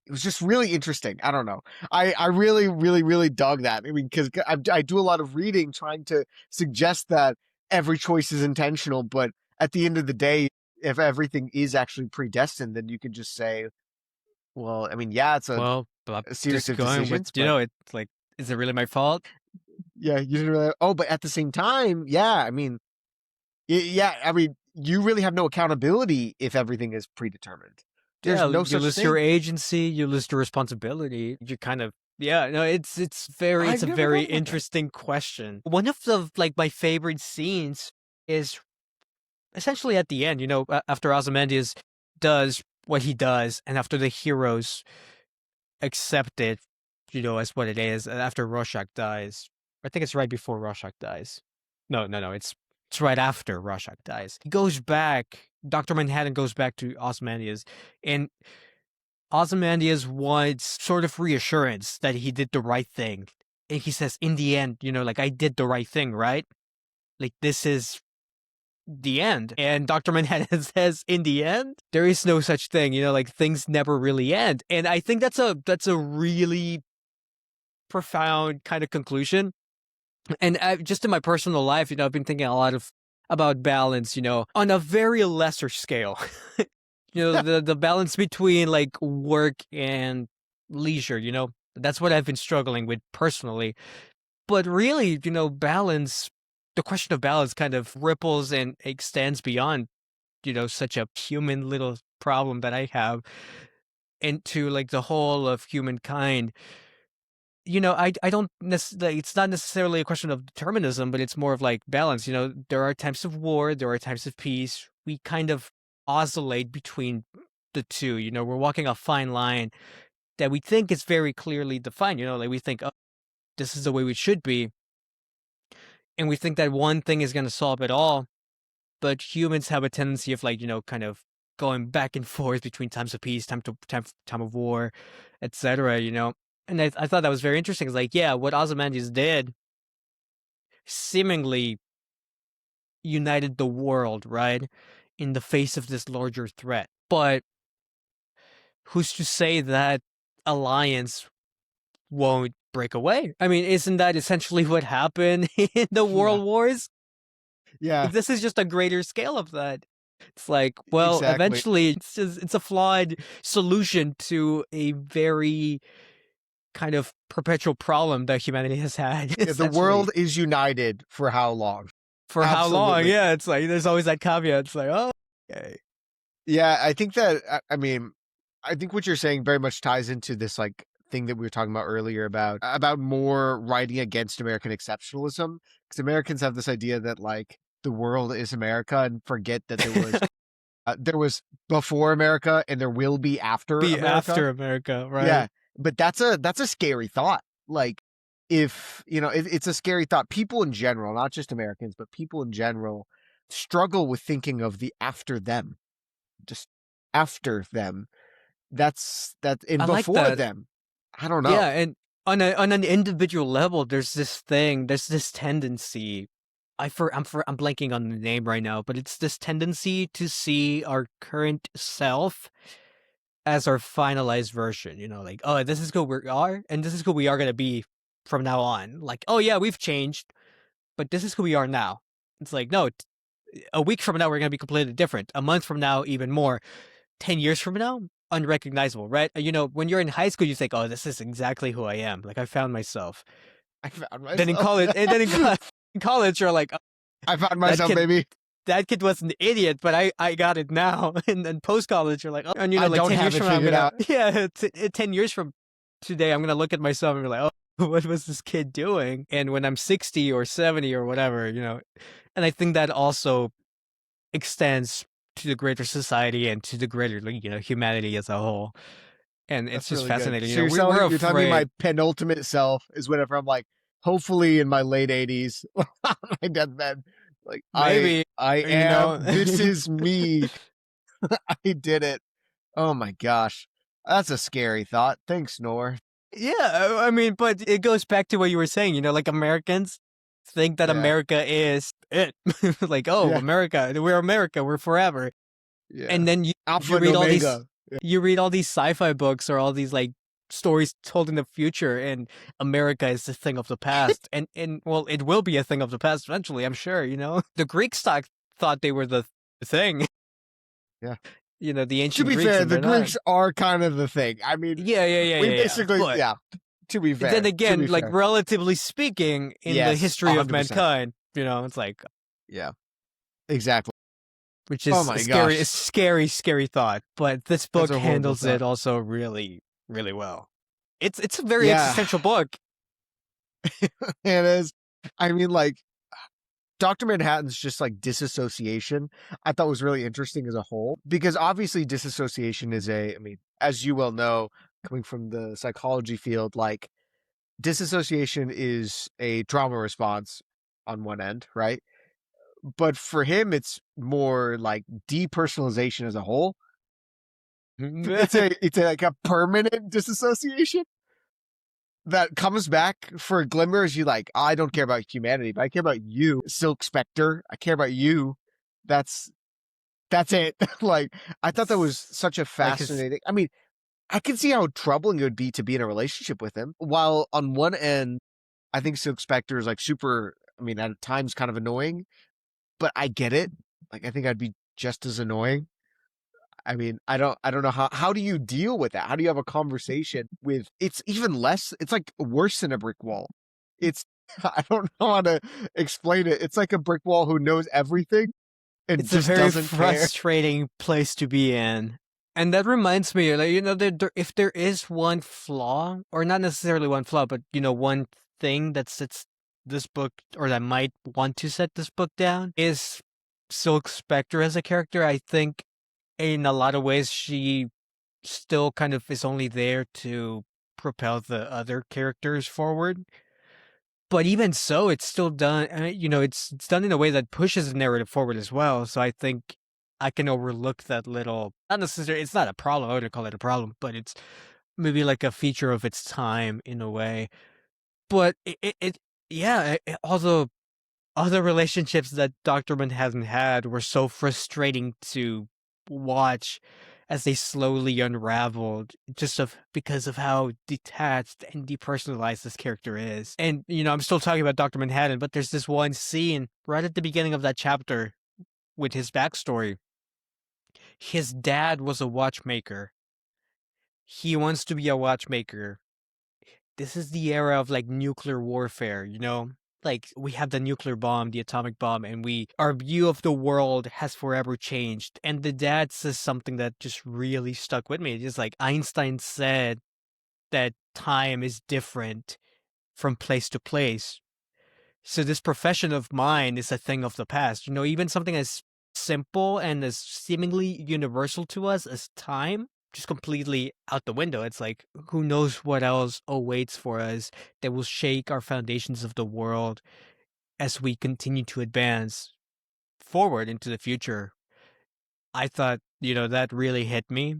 it was just really interesting. I don't know. I really, really, really dug that. I mean, because I do a lot of reading trying to suggest that every choice is intentional, but at the end of the day, if everything is actually predestined, then you can just say, well, I mean, yeah, it's Well, but a series just of going with, decisions, but it's like, is it really my fault? yeah, you didn't really. Oh, but at the same time, yeah, I mean, yeah, I mean, you really have no accountability if everything is predetermined. There's Yeah, no you such lose thing. your agency, you lose your responsibility. You kind of, yeah, no, it's it's I've a never very thought about that. interesting question. One of the like my favorite scenes is essentially at the end. After Ozymandias does what he does, and after the heroes accept it, as what it is, and after Rorschach dies, I think it's right before Rorschach dies. No, it's right after Rorschach dies. He goes back. Dr. Manhattan goes back to Ozymandias, and Ozymandias wants sort of reassurance that he did the right thing. And he says, in the end, like, I did the right thing, right? Like, this is the end. And Dr. Manhattan says, in the end, there is no such thing, like, things never really end. And I think that's a really profound kind of conclusion. And just in my personal life, I've been thinking a lot about balance, on a very lesser scale. The balance between like work and leisure, that's what I've been struggling with personally. But really, balance, the question of balance kind of ripples and extends beyond, such a human little problem that I have into like the whole of humankind. I don't necessarily, it's not necessarily a question of determinism, but it's more of like balance. There are times of war, there are times of peace. We kind of oscillate between the two. We're walking a fine line that we think is very clearly defined. Like we think, oh, this is the way we should be. And we think that one thing is going to solve it all. But humans have a tendency of like, kind of going back and forth between times of peace, time of war, etc. And I thought that was very interesting. It's like, yeah, what Ozymandias did seemingly united the world, right? In the face of this larger threat. But who's to say that alliance won't break away? I mean, isn't that essentially what happened in the Yeah, world wars? yeah, Like, this is just a greater scale of that. It's like, well, exactly. eventually it's a flawed solution to a very kind of perpetual problem that humanity has had, Yeah, the essentially. world is united for how long? For how long? Absolutely. Yeah, it's like there's always that caveat. It's like, oh, okay. Yeah, I think that I mean, I think what you're saying very much ties into this like thing that we were talking about earlier about more writing against American exceptionalism, because Americans have this idea that like the world is America and forget that there was before America and there will be after Be America. after America, right? Yeah, but that's a scary thought. Like, if it's a scary thought. People in general, not just Americans, but people in general, struggle with thinking of the after them, just after them. And I like before that. them. I don't know. Yeah, and on an individual level, there's this tendency. I'm blanking on the name right now, but it's this tendency to see our current self as our finalized version. Like, oh, this is who we are, and this is who we are gonna be from now on. Like, oh yeah, we've changed, but this is who we are now. It's like, no, a week from now we're gonna be completely different. A month from now, even more. 10 years from now, unrecognizable, right? When you're in high school, you think, oh, this is exactly who I am. Like, I found myself. I found Then in myself. college, and then in college, you're like, oh, I found that myself, kid, baby. that kid was an idiot, but I got it now. And then post college, you're like, oh, and I like don't 10 have years it from now, I'm figured gonna, out. yeah, 10 years from today, I'm gonna look at myself and be like, oh, what was this kid doing? And when I'm 60 or 70 or whatever, and I think that also extends to the greater society and to the greater, humanity as a whole. And it's That's just really good. fascinating. So We're you're telling me my afraid. penultimate self is whenever I'm like hopefully in my late 80s, my deathbed, like Maybe, I you am. know. This is me. I did it. Oh my gosh, that's a scary thought. Thanks, Nor. Yeah, I mean, but it goes back to what you were saying, like Americans think that Yeah, America is it. Like, oh, yeah, America, we're forever. yeah. And then Alpha you and read all these Omega. you read all these sci-fi books or all these like stories told in the future, and America is the thing of the past. And well, it will be a thing of the past eventually, I'm sure, The Greeks thought they were the thing, Yeah. the To ancient be Greeks, fair, and the they're not. Greeks are kind of the thing. I mean, Yeah, yeah, yeah, we yeah, yeah. basically, But yeah. To be then fair, to again, be like fair. relatively speaking, in the Yes, history of 100%. mankind, it's like, Yeah, exactly. which Oh is my gosh, a scary, scary thought. But this that's book a horrible handles it thought. also really, really well. It's a very Yeah, existential book. it is. I mean, like, Dr. Manhattan's just like disassociation, I thought was really interesting as a whole because obviously disassociation is I mean, as you well know, coming from the psychology field, like disassociation is a trauma response on one end, right? But for him, it's more like depersonalization as a whole. It's like a permanent disassociation that comes back for glimmers. You like, I don't care about humanity, but I care about you, Silk Spectre. I care about you. That's that's it. Like, I thought that was such a Like his fascinating. I mean, I can see how troubling it would be to be in a relationship with him. While on one end, I think Silk Spectre is like super. I mean, at times kind of annoying, but I get it. Like, I think I'd be just as annoying. I mean, I don't know how do you deal with that? How do you have a conversation with it's even less it's like worse than a brick wall. It's I don't know how to explain it. It's like a brick wall who knows everything and it's a just very doesn't care. frustrating place to be in. And that reminds me, like, if there is one flaw, or not necessarily one flaw, but one thing that sets this book, or that might want to set this book down, is Silk Spectre as a character. I think in a lot of ways she still kind of is only there to propel the other characters forward. But even so, it's still done. It's done in a way that pushes the narrative forward as well. So I think I can overlook that little. Not necessarily. It's not a problem. I wouldn't call it a problem, but it's maybe like a feature of its time in a way. But yeah. Although other relationships that Dr. Manhattan had were so frustrating to watch as they slowly unraveled because of how detached and depersonalized this character is. And I'm still talking about Dr. Manhattan, but there's this one scene right at the beginning of that chapter with his backstory. His dad was a watchmaker. He wants to be a watchmaker. This is the era of like nuclear warfare, Like we have the nuclear bomb, the atomic bomb, and our view of the world has forever changed. And the dad says something that just really stuck with me. Just like Einstein said that time is different from place to place. So this profession of mine is a thing of the past. Even something as simple and as seemingly universal to us as time, just completely out the window. It's like, who knows what else awaits for us that will shake our foundations of the world as we continue to advance forward into the future. I thought, that really hit me,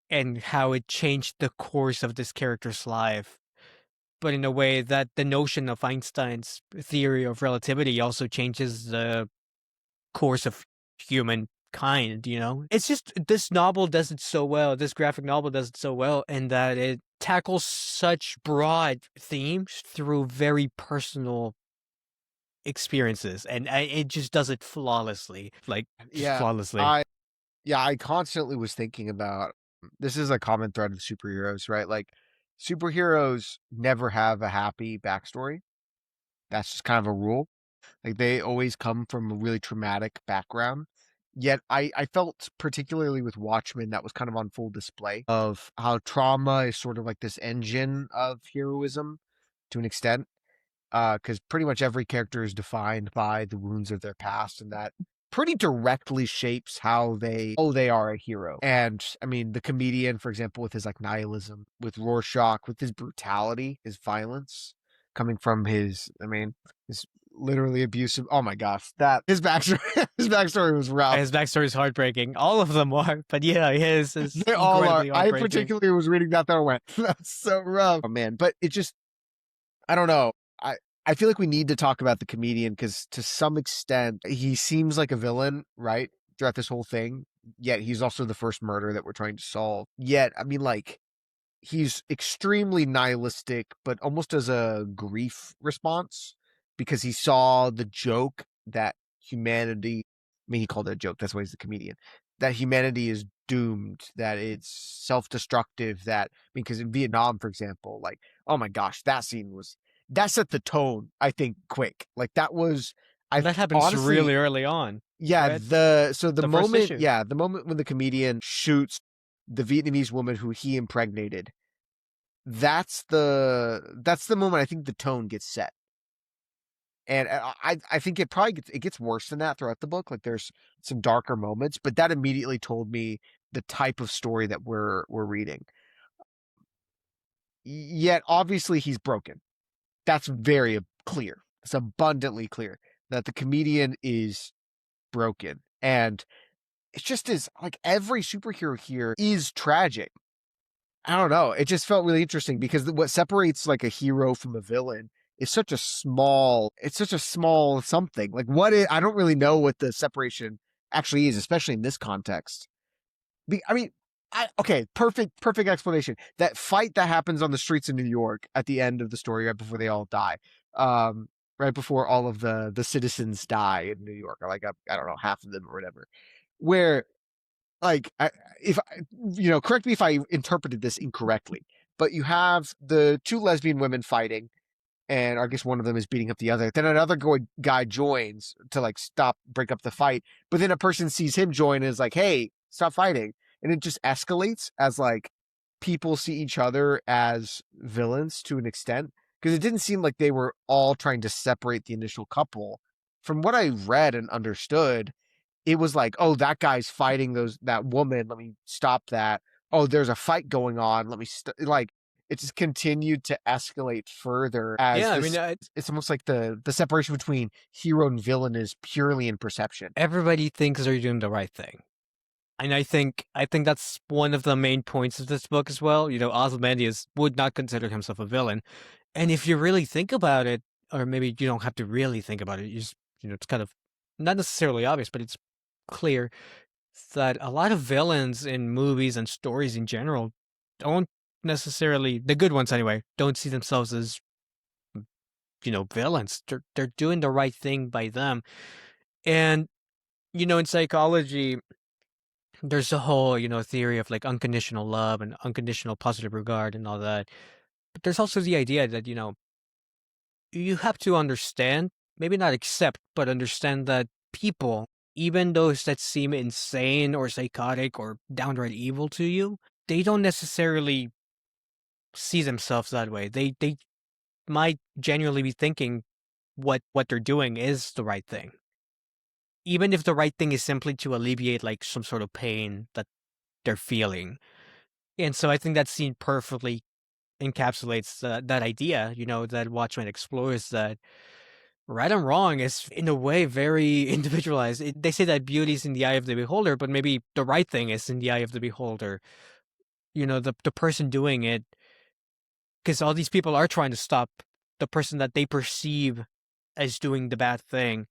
and how it changed the course of this character's life. But in a way that the notion of Einstein's theory of relativity also changes the course of humankind, It's just this novel does it so well. This graphic novel does it so well, in that it tackles such broad themes through very personal experiences, and it just does it flawlessly, like just Yeah. flawlessly. I I constantly was thinking about this is a common thread of superheroes, right? Like superheroes never have a happy backstory. That's just kind of a rule. Like they always come from a really traumatic background. Yet I felt particularly with Watchmen that was kind of on full display of how trauma is sort of like this engine of heroism to an extent. Because pretty much every character is defined by the wounds of their past, and that pretty directly shapes how they are a hero. And I mean, the comedian, for example, with his like nihilism, with Rorschach, with his brutality, his violence. coming from his literally abusive. Oh my gosh, that his backstory, his backstory was rough. His backstory is heartbreaking. All of them are, but yeah, his is They all are. incredibly I heartbreaking. particularly was reading that I went, that's so rough. Oh man, but it just, I don't know. I feel like we need to talk about the comedian because to some extent he seems like a villain, right? Throughout this whole thing. Yet he's also the first murder that we're trying to solve. Yet, I mean, like, he's extremely nihilistic, but almost as a grief response because he saw the joke that humanity, I mean, he called it a joke. That's why he's the comedian, that humanity is doomed, that it's self-destructive, that, I mean, because in Vietnam, for example, like, oh my gosh, that set the tone, I think, quick. Like that was, That happens honestly, really early on. yeah, right? the The first moment, issue. yeah, the moment when the comedian shoots the Vietnamese woman who he impregnated, that's the moment I think the tone gets set. And I think it probably gets worse than that throughout the book. Like there's some darker moments, but that immediately told me the type of story that we're reading. Yet obviously he's broken. That's very clear. It's abundantly clear that the comedian is broken. And it's just as like every superhero here is tragic. I don't know. It just felt really interesting because what separates like a hero from a villain is it's such a small something. Like I don't really know what the separation actually is, especially in this context. I mean, okay, perfect explanation. That fight that happens on the streets of New York at the end of the story, right before they all die, right before all of the citizens die in New York, or like I don't know, half of them or whatever, where like if correct me if I interpreted this incorrectly, but you have the two lesbian women fighting, and I guess one of them is beating up the other. Then another guy joins to like break up the fight, but then a person sees him join and is like, "Hey, stop fighting," and it just escalates as like people see each other as villains to an extent because it didn't seem like they were all trying to separate the initial couple. From what I read and understood, it was like, oh, that guy's fighting that woman. Let me stop that. Oh, there's a fight going on. Let me like. It just continued to escalate further as Yeah, I mean, this. It's almost like the separation between hero and villain is purely in perception. everybody thinks they're doing the right thing. And I think that's one of the main points of this book as well. Ozymandias would not consider himself a villain. And if you really think about it, or maybe you don't have to really think about it, it's kind of not necessarily obvious, but it's clear that a lot of villains in movies and stories in general don't necessarily, the good ones anyway, don't see themselves as, villains. They're doing the right thing by them. And, in psychology, there's a whole, theory of like unconditional love and unconditional positive regard and all that. But there's also the idea that, you have to understand, maybe not accept, but understand that people, even those that seem insane or psychotic or downright evil to you, they don't necessarily see themselves that way. They might genuinely be thinking what they're doing is the right thing. Even if the right thing is simply to alleviate like some sort of pain that they're feeling. And so I think that scene perfectly encapsulates that idea, that Watchmen explores, that right and wrong is in a way very individualized. They say that beauty is in the eye of the beholder, but maybe the right thing is in the eye of the beholder. The person doing it, because all these people are trying to stop the person that they perceive as doing the bad thing.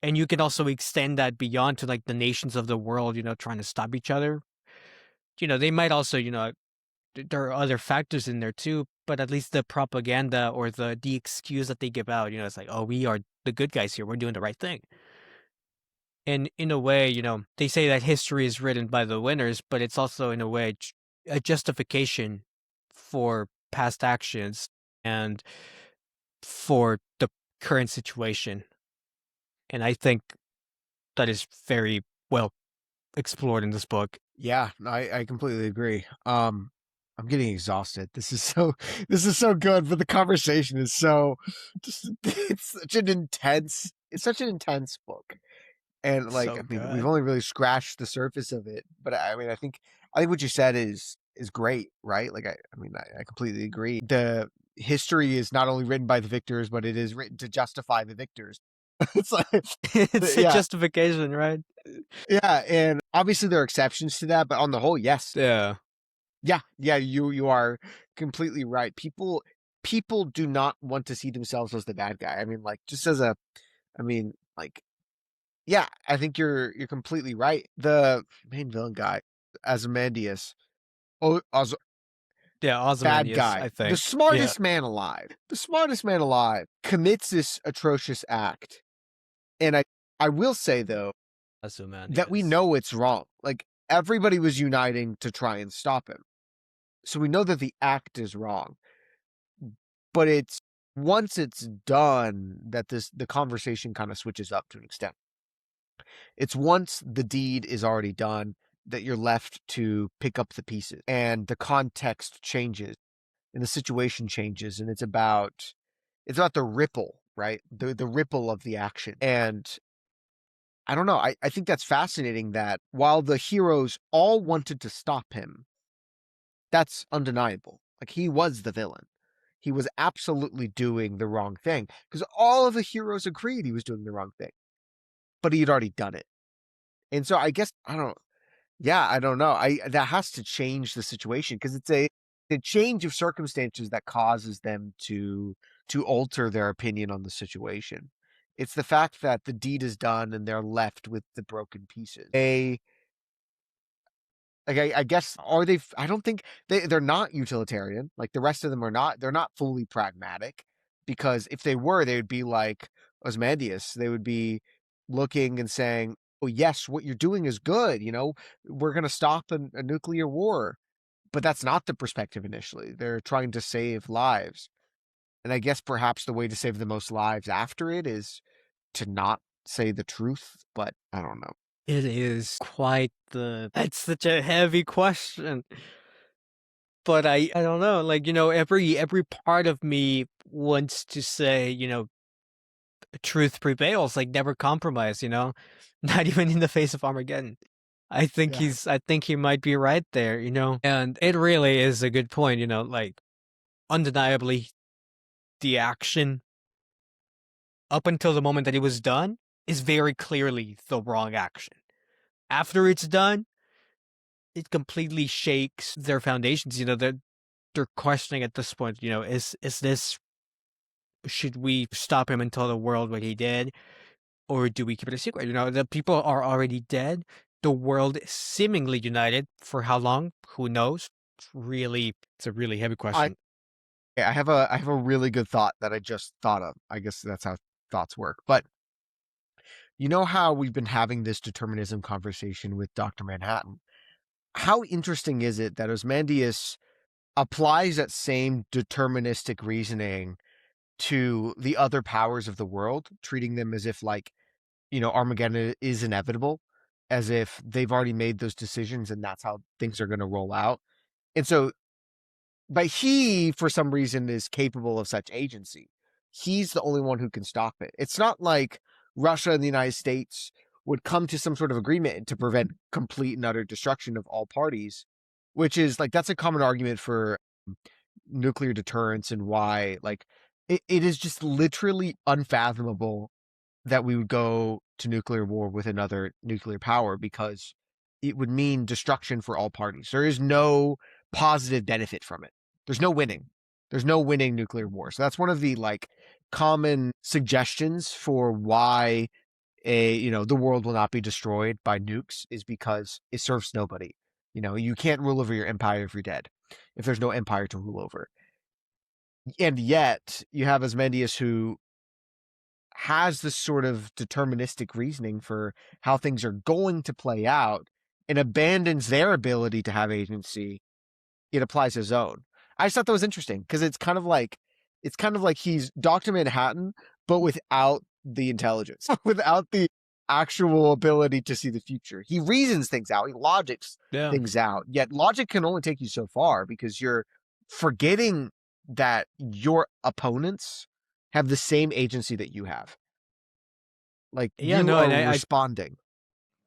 And you can also extend that beyond to like the nations of the world, trying to stop each other. They might also, there are other factors in there too, but at least the propaganda or the excuse that they give out, it's like, oh, we are the good guys here. We're doing the right thing. And in a way, they say that history is written by the winners, but it's also in a way a justification for past actions and for the current situation. And I think that is very well explored in this book. Yeah, I completely agree. I'm getting exhausted. This is so good, but the conversation is so just it's such an intense book. And like, I So mean, we've good. only really scratched the surface of it, but I mean, I think what you said is great, right? Like I mean, I completely agree. history is not only written by the victors, but it is written to justify the victors. It's like, It's a yeah, justification, right? yeah, and obviously there are exceptions to that, but on the whole, yes, Yeah. yeah, you are completely right. People do not want to see themselves as the bad guy. I mean, like, just as a, I mean, like, yeah, I think you're completely right. The main villain guy, Ozymandias, oh, Yeah, bad Ozymandias, guy, I think. Yeah. the smartest man alive, commits this atrocious act. And I will say though that we Ozymandias. know it's wrong. Like everybody was uniting to try and stop him, so we know that the act is wrong. But it's once it's done that the conversation kind of switches up to an extent. It's once the deed is already done that you're left to pick up the pieces, and the context changes and the situation changes, and it's about the ripple, right? The ripple of the action. And I don't know, I think that's fascinating that while the heroes all wanted to stop him, that's undeniable. Like he was the villain. He was absolutely doing the wrong thing because all of the heroes agreed he was doing the wrong thing, but he had already done it. And so I guess I don't know. I That has to change the situation because it's a change of circumstances that causes them to alter their opinion on the situation. It's the fact that the deed is done and they're left with the broken pieces. I guess are they? I don't think they're not utilitarian. Like the rest of them are not. They're not fully pragmatic because if they were, they would be like Osmandius. They would be looking and saying, "Oh yes, what you're doing is good. You know, we're going to stop a nuclear war." But that's not the perspective initially. They're trying to save lives, and I guess perhaps the way to save the most lives after it is to not say the truth. But I don't know. It is quite the That's such a heavy question. But I don't know, like, every part of me wants to say, truth prevails, like, never compromise, Not even in the face of Armageddon. Yeah. I think he might be right there, And it really is a good point, like, undeniably, the action up until the moment that it was done is very clearly the wrong action. After it's done, it completely shakes their foundations, they're questioning at this point, is this should we stop him and tell the world what he did, or do we keep it a secret? The people are already dead. The world is seemingly united. For how long? Who knows? It's a really heavy I question. I have a really good thought that I just thought of. I guess that's how thoughts work. But you know how we've been having this determinism conversation with Dr. Manhattan? How interesting is it that Osmandius applies that same deterministic reasoning to the other powers of the world, treating them as if like, Armageddon is inevitable, as if they've already made those decisions and that's how things are going to roll out. And so but he, for some reason, is capable of such agency. He's the only one who can stop it. It's not like Russia and the United States would come to some sort of agreement to prevent complete and utter destruction of all parties, which is like that's a common argument for nuclear deterrence and why like it is just literally unfathomable that we would go to nuclear war with another nuclear power because it would mean destruction for all parties. There is no positive benefit from it. There's no winning. There's no winning nuclear war. So that's one of the like common suggestions for why the world will not be destroyed by nukes is because it serves nobody. You can't rule over your empire if you're dead. If there's no empire to rule over. And yet you have Asmodeus who has this sort of deterministic reasoning for how things are going to play out and abandons their ability to have agency. It applies his own. I just thought that was interesting because it's kind of like he's Dr. Manhattan, but without the intelligence, without the actual ability to see the future. He reasons things out, he logics Yeah. things out. Yet logic can only take you so far because you're forgetting that your opponents have the same agency that you have. Like Yeah, you no, are and I responding.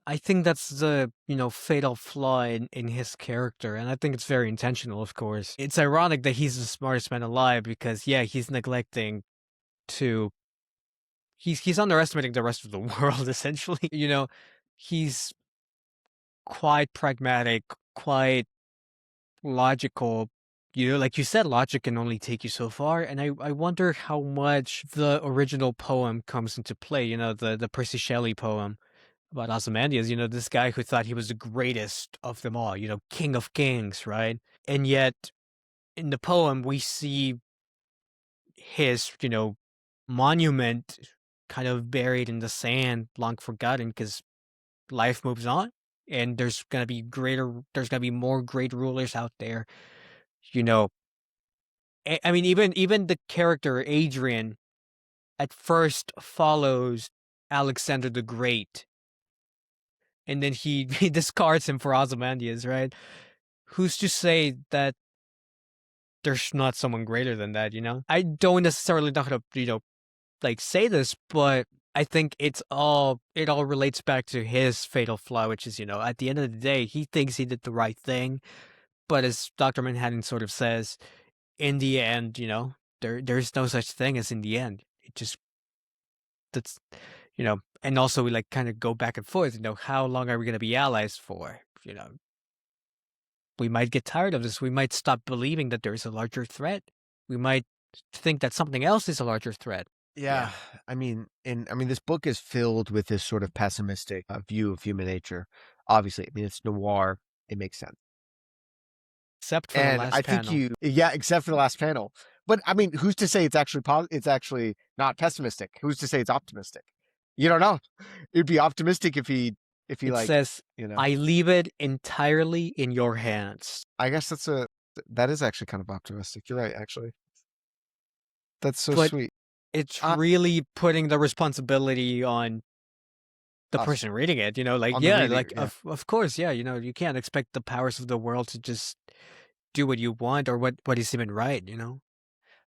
I think that's the, fatal flaw in his character, and I think it's very intentional, of course. It's ironic that he's the smartest man alive because, yeah, he's neglecting to he's underestimating the rest of the world, essentially. He's quite pragmatic, quite logical. Like you said, logic can only take you so far, and I wonder how much the original poem comes into play, the Percy Shelley poem about Ozymandias, this guy who thought he was the greatest of them all, king of kings, right? And yet, in the poem, we see his, monument kind of buried in the sand, long forgotten, because life moves on. And there's gonna be more great rulers out there, you know. I mean, even the character Adrian at first follows Alexander the Great, and then he he discards him for Ozymandias, right? Who's to say that there's not someone greater than that, I don't necessarily know how to, like say this, but I think it all relates back to his fatal flaw, which is, at the end of the day, he thinks he did the right thing, but as Dr. Manhattan sort of says, in the end, there's no such thing as in the end. It just that's and also we like kind of go back and forth, how long are we gonna be allies for? We might get tired of this. We might stop believing that there's a larger threat. We might think that something else is a larger threat. Yeah, this book is filled with this sort of pessimistic view of human nature. Obviously, it's noir. It makes sense. Except for the And I last think panel. yeah, except for the last panel. But who's to say it's actually it's actually not pessimistic? Who's to say it's optimistic? You don't know. It'd be optimistic if he It like, says, I leave it entirely in your hands. I guess that is actually kind of optimistic. You're right, actually. That's so But sweet. it's really putting the responsibility on the Us. person reading it, like, On the yeah, reader, like, yeah. of course, yeah, you can't expect the powers of the world to just do what you want or what is even right,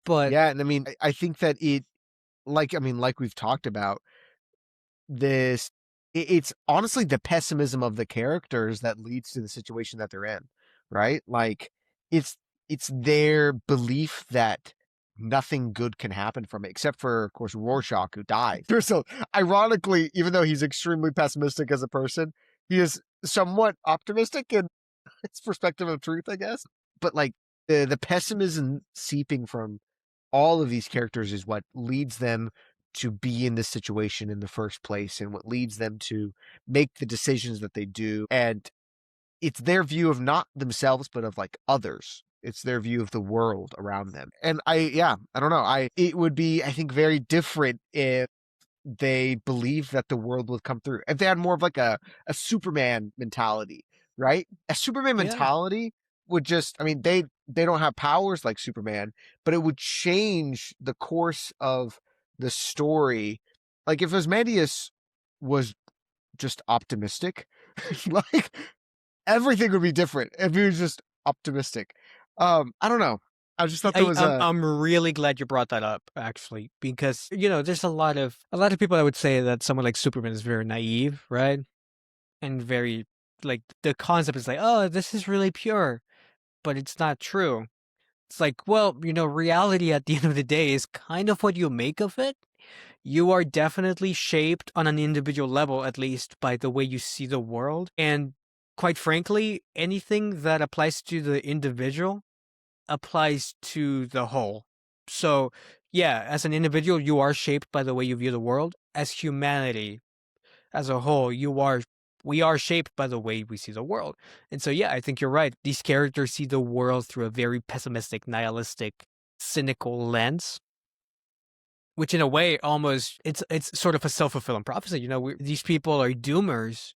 But Yeah, and I think that it like we've talked about, this it's honestly the pessimism of the characters that leads to the situation that they're in, right? Like it's it's their belief that nothing good can happen from it, except for, of course, Rorschach, who died. So, ironically, even though he's extremely pessimistic as a person, he is somewhat optimistic in his perspective of truth, I guess. But like the pessimism seeping from all of these characters is what leads them to be in this situation in the first place, and what leads them to make the decisions that they do. And it's their view of not themselves, but of like others. It's their view of the world around them. And I don't know. It would be, I think, very different if they believed that the world would come through. If they had more of like a Superman mentality, right? A Superman yeah, mentality would just, they don't have powers like Superman, but it would change the course of the story. Like if Ozymandias was just optimistic, like everything would be different if he was just optimistic. I don't know. I just thought that was I'm really glad you brought that up, actually, because there's a lot of people that would say that someone like Superman is very naive, right? And very like the concept is like, oh, this is really pure, but it's not true. It's like, well, reality at the end of the day is kind of what you make of it. You are definitely shaped on an individual level, at least by the way you see the world. And quite frankly, anything that applies to the individual applies to the whole. So, yeah, as an individual, you are shaped by the way you view the world. As humanity, as a whole, we are shaped by the way we see the world. And so, yeah, I think you're right. These characters see the world through a very pessimistic, nihilistic, cynical lens, which in a way almost it's sort of a self-fulfilling prophecy. These people are doomers.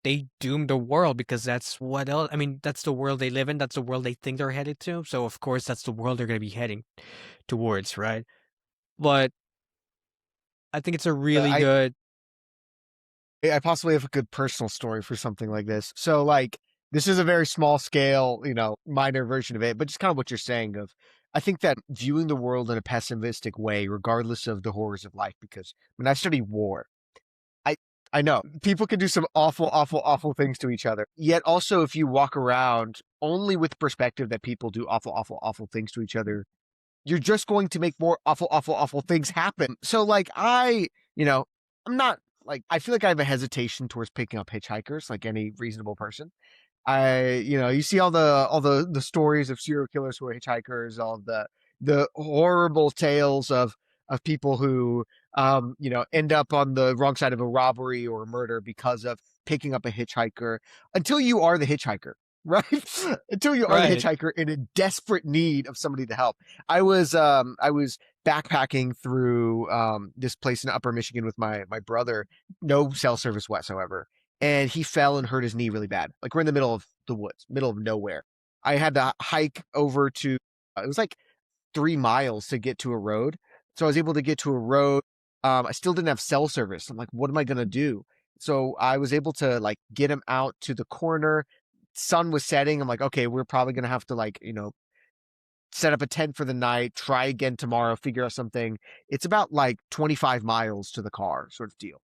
They doom the world because that's what else. I mean, that's the world they live in. That's the world they think they're headed to. So of course, that's the world they're going to be heading towards, right? But I think it's a really I good. I possibly have a good personal story for something like this. So like this is a very small scale, minor version of it, but just kind of what you're saying of, I think that viewing the world in a pessimistic way, regardless of the horrors of life, because when I studied war, I I know. People can do some awful, awful, awful things to each other. Yet also, if you walk around only with perspective that people do awful, awful, awful things to each other, you're just going to make more awful, awful, awful things happen. So, like, I'm not like, I feel like I have a hesitation towards picking up hitchhikers, like any reasonable person. You see all the stories of serial killers who are hitchhikers, all of the horrible tales of people who end up on the wrong side of a robbery or a murder because of picking up a hitchhiker until you are the hitchhiker, right? Until you are the Right. hitchhiker in a desperate need of somebody to help. I was backpacking through this place in Upper Michigan with my brother, no cell service whatsoever, and he fell and hurt his knee really bad. Like, we're in the middle of the woods, middle of nowhere. I had to hike over to it was like 3 miles to get to a road. So I was able to get to a road. I still didn't have cell service. I'm like, what am I gonna do? So I was able to like get him out to the corner. Sun was setting. I'm like, okay, we're probably gonna have to like, set up a tent for the night, try again tomorrow, figure out something. It's about like 25 miles to the car, sort of deal.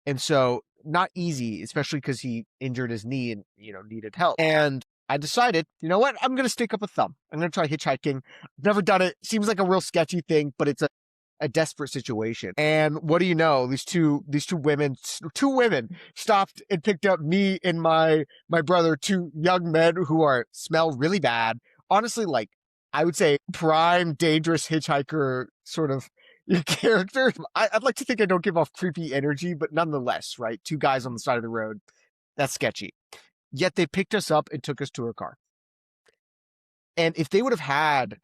And so not easy, especially because he injured his knee and, needed help. And I decided, you know what? I'm going to stick up a thumb. I'm going to try hitchhiking. I've never done it. Seems like a real sketchy thing, but it's a desperate situation. And what do you know? These two women stopped and picked up me and my brother, two young men who smell really bad. Honestly, like, I would say prime dangerous hitchhiker sort of character. I'd like to think I don't give off creepy energy, but nonetheless, right? Two guys on the side of the road. That's sketchy. Yet they picked us up and took us to our car. And if they would have had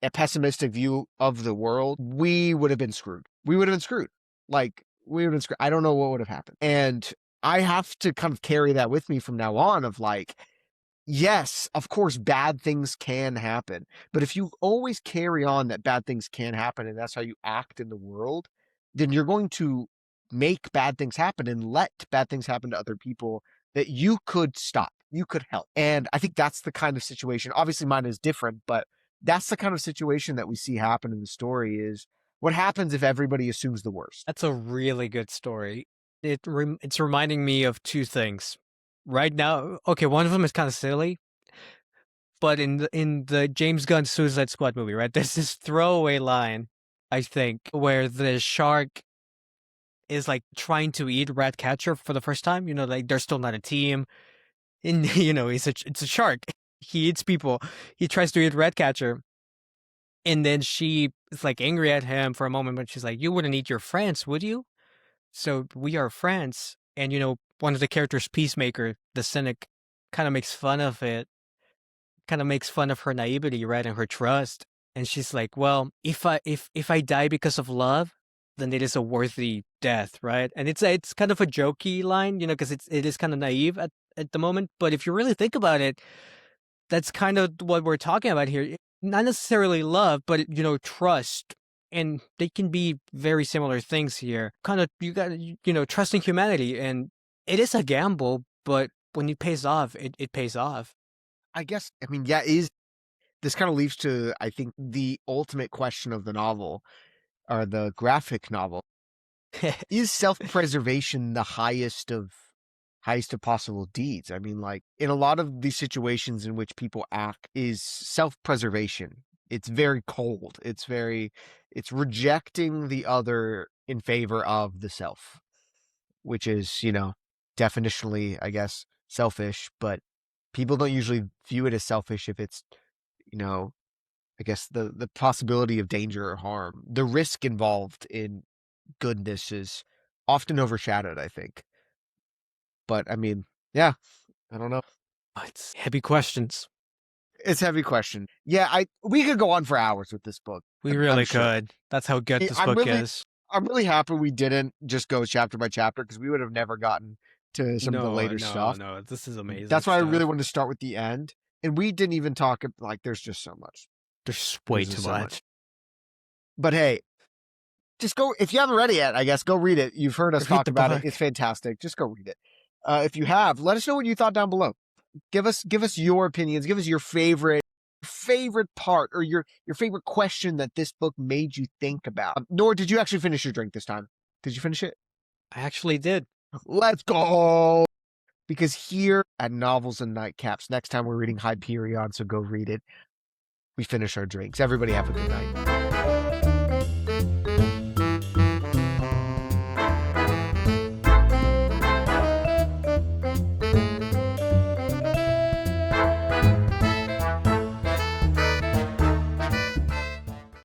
a pessimistic view of the world, we would have been screwed. We would have been screwed. Like, we would have been screwed. I don't know what would have happened. And I have to kind of carry that with me from now on of like, yes, of course, bad things can happen. But if you always carry on that bad things can happen and that's how you act in the world, then you're going to make bad things happen and let bad things happen to other people that you could stop, you could help. And I think that's the kind of situation. Obviously, mine is different, but that's the kind of situation that we see happen in the story is what happens if everybody assumes the worst. That's a really good story. It's reminding me of two things. Right now, okay, one of them is kind of silly, but in the James Gunn Suicide Squad movie, right? There's this throwaway line, I think, where the shark is like trying to eat Ratcatcher for the first time. Like they're still not a team, and it's a shark. He eats people. He tries to eat Ratcatcher, and then she is like angry at him for a moment, but she's like, "You wouldn't eat your friends, would you? So we are friends." And one of the characters, Peacemaker, the cynic, kind of makes fun of it, kind of makes fun of her naivety, right, and her trust. And she's like, "Well, if I die because of love, then it is a worthy death, right?" And it's kind of a jokey line, because it is kind of naive at the moment. But if you really think about it, that's kind of what we're talking about here. Not necessarily love, but trust. And they can be very similar things here. Kind of, you got, trusting humanity. And it is a gamble, but when it pays off, it pays off. I guess, I mean, yeah, this kind of leads to, I think, the ultimate question of the novel or the graphic novel. Is self-preservation the highest of possible deeds? I mean, like, in a lot of these situations in which people act is self-preservation. It's very cold. It's rejecting the other in favor of the self, which is, definitionally, I guess, selfish, but people don't usually view it as selfish if it's, I guess the possibility of danger or harm. The risk involved in goodness is often overshadowed, I think. But I mean, yeah, I don't know. It's heavy questions. It's a heavy question. Yeah, we could go on for hours with this book. We I'm really sure. could. That's how good this I'm book really, is. I'm really happy we didn't just go chapter by chapter because we would have never gotten to some of the No, later no, stuff. no. This is amazing That's why I really stuff. wanted to start with the end. And we didn't even talk, like, there's just so much. There's way There's too just so much. But hey, just go, if you haven't read it yet, I guess, go read it. You've heard us Read talk the about it. book. It's fantastic. Just go read it. If you have, let us know what you thought down below. Give us your opinions. Give us your favorite part or your favorite question that this book made you think about. Nor did you actually finish your drink this time? Did you finish it? I actually did. Let's go. Because here at Novels and Nightcaps, next time we're reading Hyperion, so go read it. We finish our drinks. Everybody have a good night.